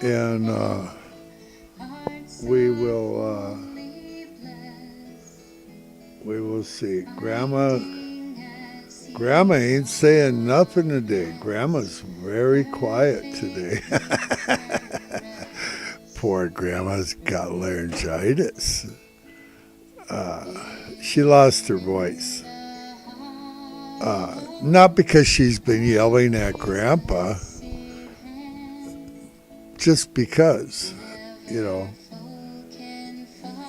And we will see. Grandma ain't saying nothing today. Grandma's very quiet today. Poor Grandma's got laryngitis. She lost her voice. Not because she's been yelling at Grandpa, just because,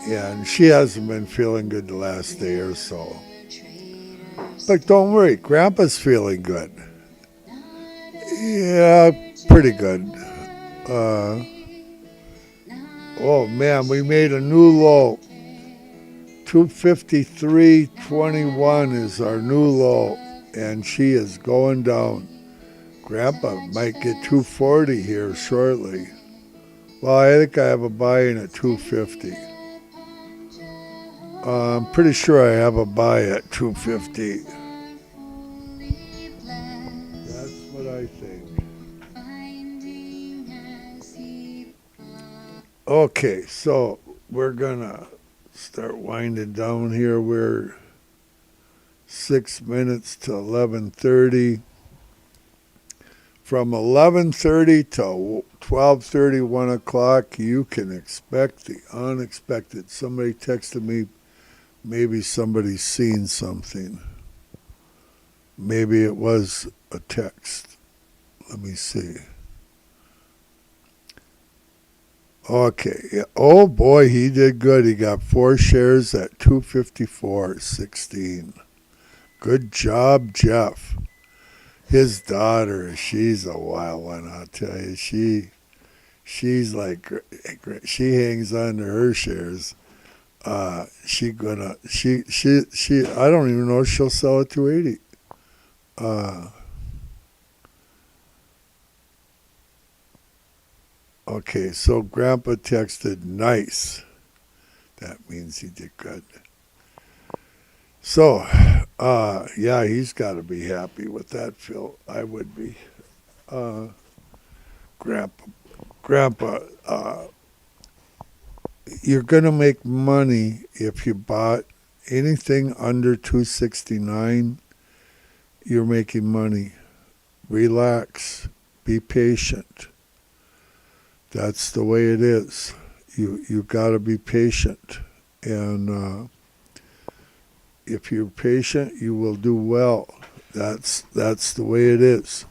and she hasn't been feeling good the last day or so. But don't worry, Grandpa's feeling good. Yeah, pretty good. Oh man, we made a new low. 253.21 is our new low, and she is going down. Grandpa might get 240 here shortly. Well, I think I have a buy-in at 250. I'm pretty sure I have a buy at 250. That's what I think. Okay, so we're gonna start winding down here. We're 6 minutes to 11:30. From 11:30 to 12:30, 1 o'clock, you can expect the unexpected. Somebody texted me, maybe somebody's seen something. Maybe it was a text. Let me see. Okay. Oh boy, he did good. He got 4 shares at 254.16. Good job, Jeff. His daughter, she's a wild one, I'll tell you. She's like, she hangs on to her shares. I don't even know if she'll sell at 280. Okay, so Grandpa texted nice. That means he did good. So, yeah, he's got to be happy with that, Phil. I would be. Grandpa, you're going to make money if you bought anything under 269. You're making money. Relax. Be patient. That's the way it is. You got to be patient. And if you're patient, you will do well. That's the way it is.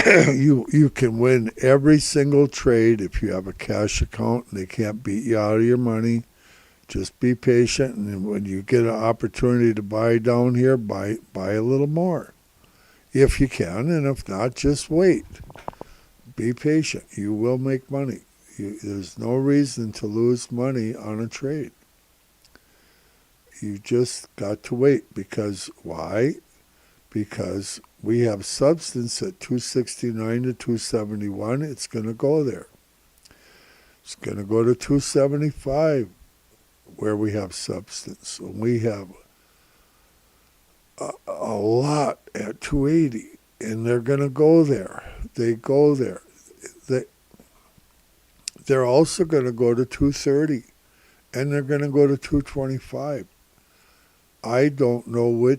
You can win every single trade if you have a cash account and they can't beat you out of your money. Just be patient, and when you get an opportunity to buy down here, buy a little more. If you can, and if not, just wait. Be patient. You will make money. There's no reason to lose money on a trade. You just got to wait. Because why? Because we have substance at 269 to 271. It's going to go there. It's going to go to 275 where we have substance. And we have a lot at 280. And they're going to go there. They go there. They're also going to go to 230. And they're going to go to 225. I don't know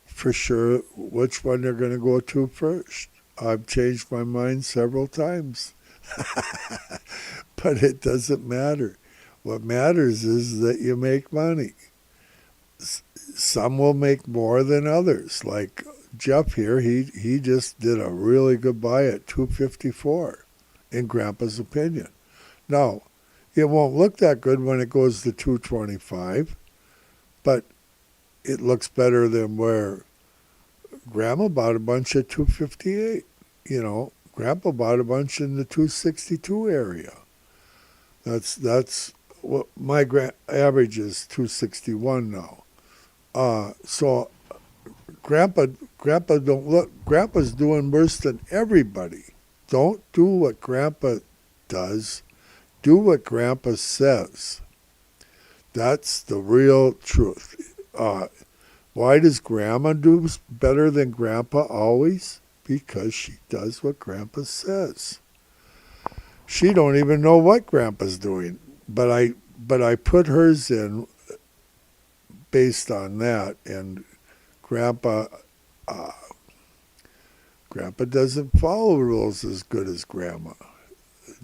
for sure which one they're going to go to first. I've changed my mind several times. But it doesn't matter. What matters is that you make money. Some will make more than others. Like Jeff here, he just did a really good buy at 254 in Grandpa's opinion. Now, it won't look that good when it goes to 225, but it looks better than where Grandma bought a bunch at 258. Grandpa bought a bunch in the 262 area. That's what my average is 261 now. So Grandpa's doing worse than everybody. Don't do what Grandpa does. Do what Grandpa says. That's the real truth. Why does Grandma do better than Grandpa always? Because she does what Grandpa says. She don't even know what Grandpa's doing, but I put hers in based on that, and Grandpa doesn't follow rules as good as Grandma.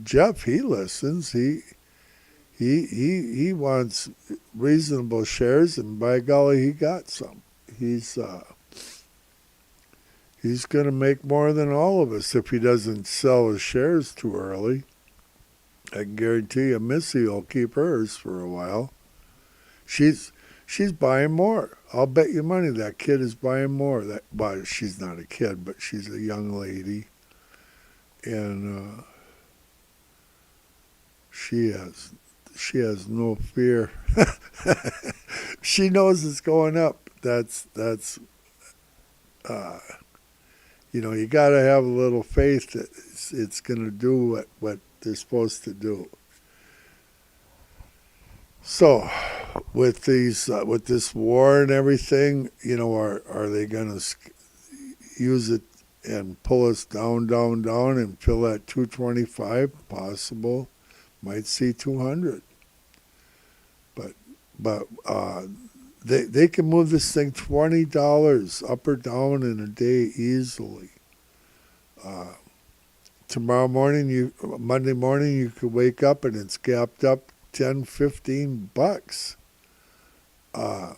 Jeff, he listens. He wants reasonable shares, and by golly, he got some. He's going to make more than all of us if he doesn't sell his shares too early. I can guarantee you Missy will keep hers for a while. She's buying more. I'll bet you money that kid is buying more. Well, she's not a kid, but she's a young lady. And she has no fear. She knows it's going up. That's you got to have a little faith that it's going to do what they're supposed to do. So, with this war and everything, are they going to use it and pull us down, and fill that 225? Possible. Might see 200. But they can move this thing $20 up or down in a day easily. Monday morning, you could wake up and it's gapped up $10-15. And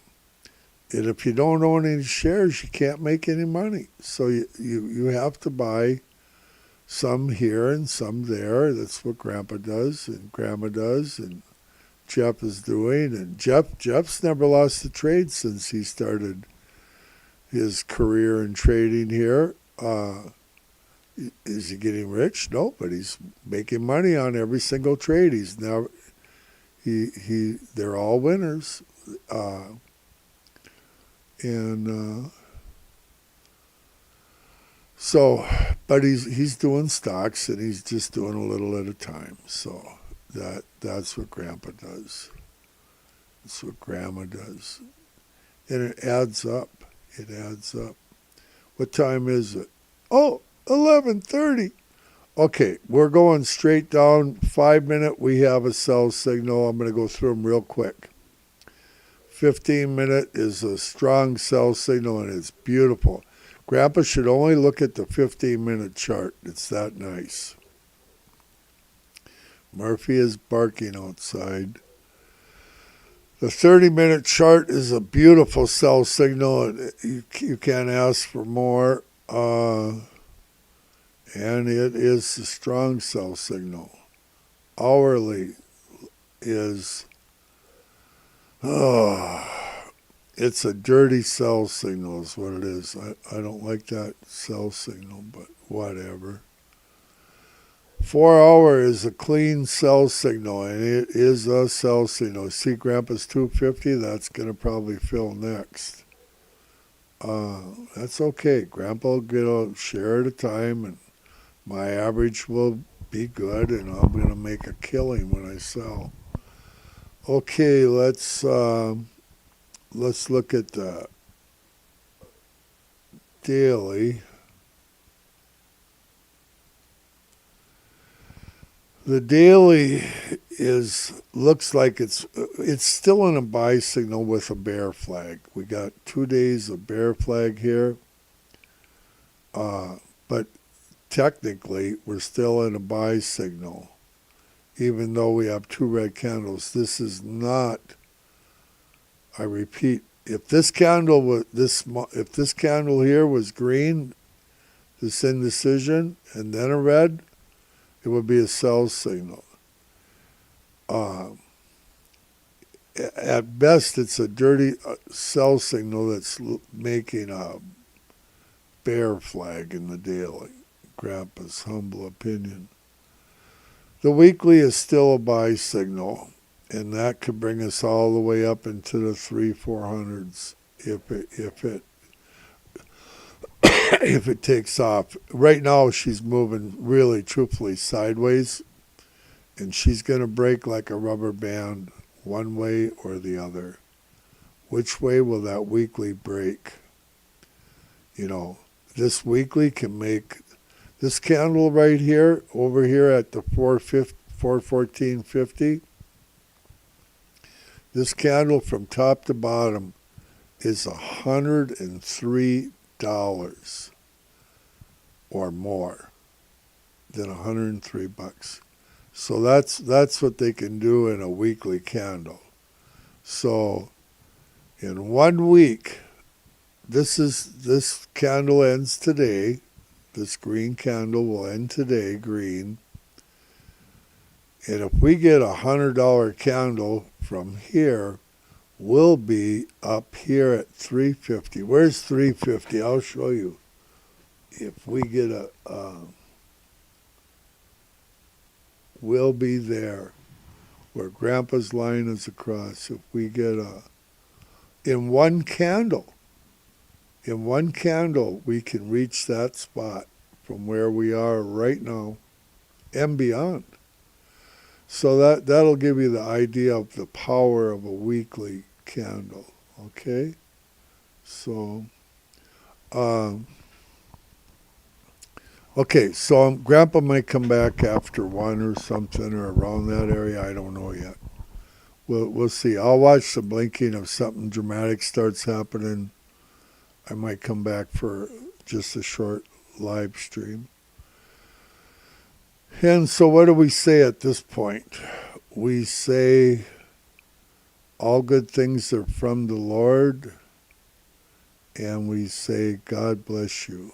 if you don't own any shares, you can't make any money. So you have to buy some here and some there. That's what Grandpa does and Grandma does and Jeff is doing. And Jeff's never lost a trade since he started his career in trading here. Is he getting rich? No, but he's making money on every single trade. He's now they're all winners, so, but he's doing stocks and he's just doing a little at a time. So that's what Grandpa does. That's what Grandma does, and it adds up. It adds up. What time is it? Oh, 11:30. Okay, we're going straight down. 5 minute, we have a sell signal. I'm going to go through them real quick. 15 minute is a strong sell signal, and it's beautiful. Grandpa should only look at the 15-minute chart. It's that nice. Murphy is barking outside. The 30-minute chart is a beautiful sell signal, and you can't ask for more. And it is a strong sell signal. Hourly is, it's a dirty sell signal is what it is. I don't like that sell signal, but whatever. 4 hour is a clean sell signal, and it is a sell signal. See Grandpa's 250? That's going to probably fill next. That's okay. Grandpa will get a share at a time, and my average will be good, and I'm going to make a killing when I sell. Okay, let's look at the daily. The daily looks like it's still in a buy signal with a bear flag. We got 2 days of bear flag here, but technically, we're still in a buy signal. Even though we have 2 red candles, this is not, I repeat, if this candle was if this candle here was green, this indecision, and then a red, it would be a sell signal. At best, it's a dirty sell signal that's making a bear flag in the daily. Grandpa's humble opinion. The weekly is still a buy signal, and that could bring us all the way up into the 300-400s if it takes off. Right now, she's moving really, truthfully, sideways, and she's going to break like a rubber band one way or the other. Which way will that weekly break? You know, this weekly can make this candle right here, over here at the 414.50, this candle from top to bottom is $103 or more than $103. So that's what they can do in a weekly candle. So in 1 week, this candle ends today. This green candle will end today, green. And if we get a $100 candle from here, we'll be up here at 350. Where's 350? I'll show you. If we get we'll be there where Grandpa's line is across. If we get in one candle, we can reach that spot from where we are right now and beyond. So that'll give you the idea of the power of a weekly candle, okay? So, okay, so Grandpa might come back after 1 or something or around that area. I don't know yet. We'll see. I'll watch the blinking. If something dramatic starts happening, I might come back for just a short live stream. And so what do we say at this point? We say all good things are from the Lord, and we say God bless you.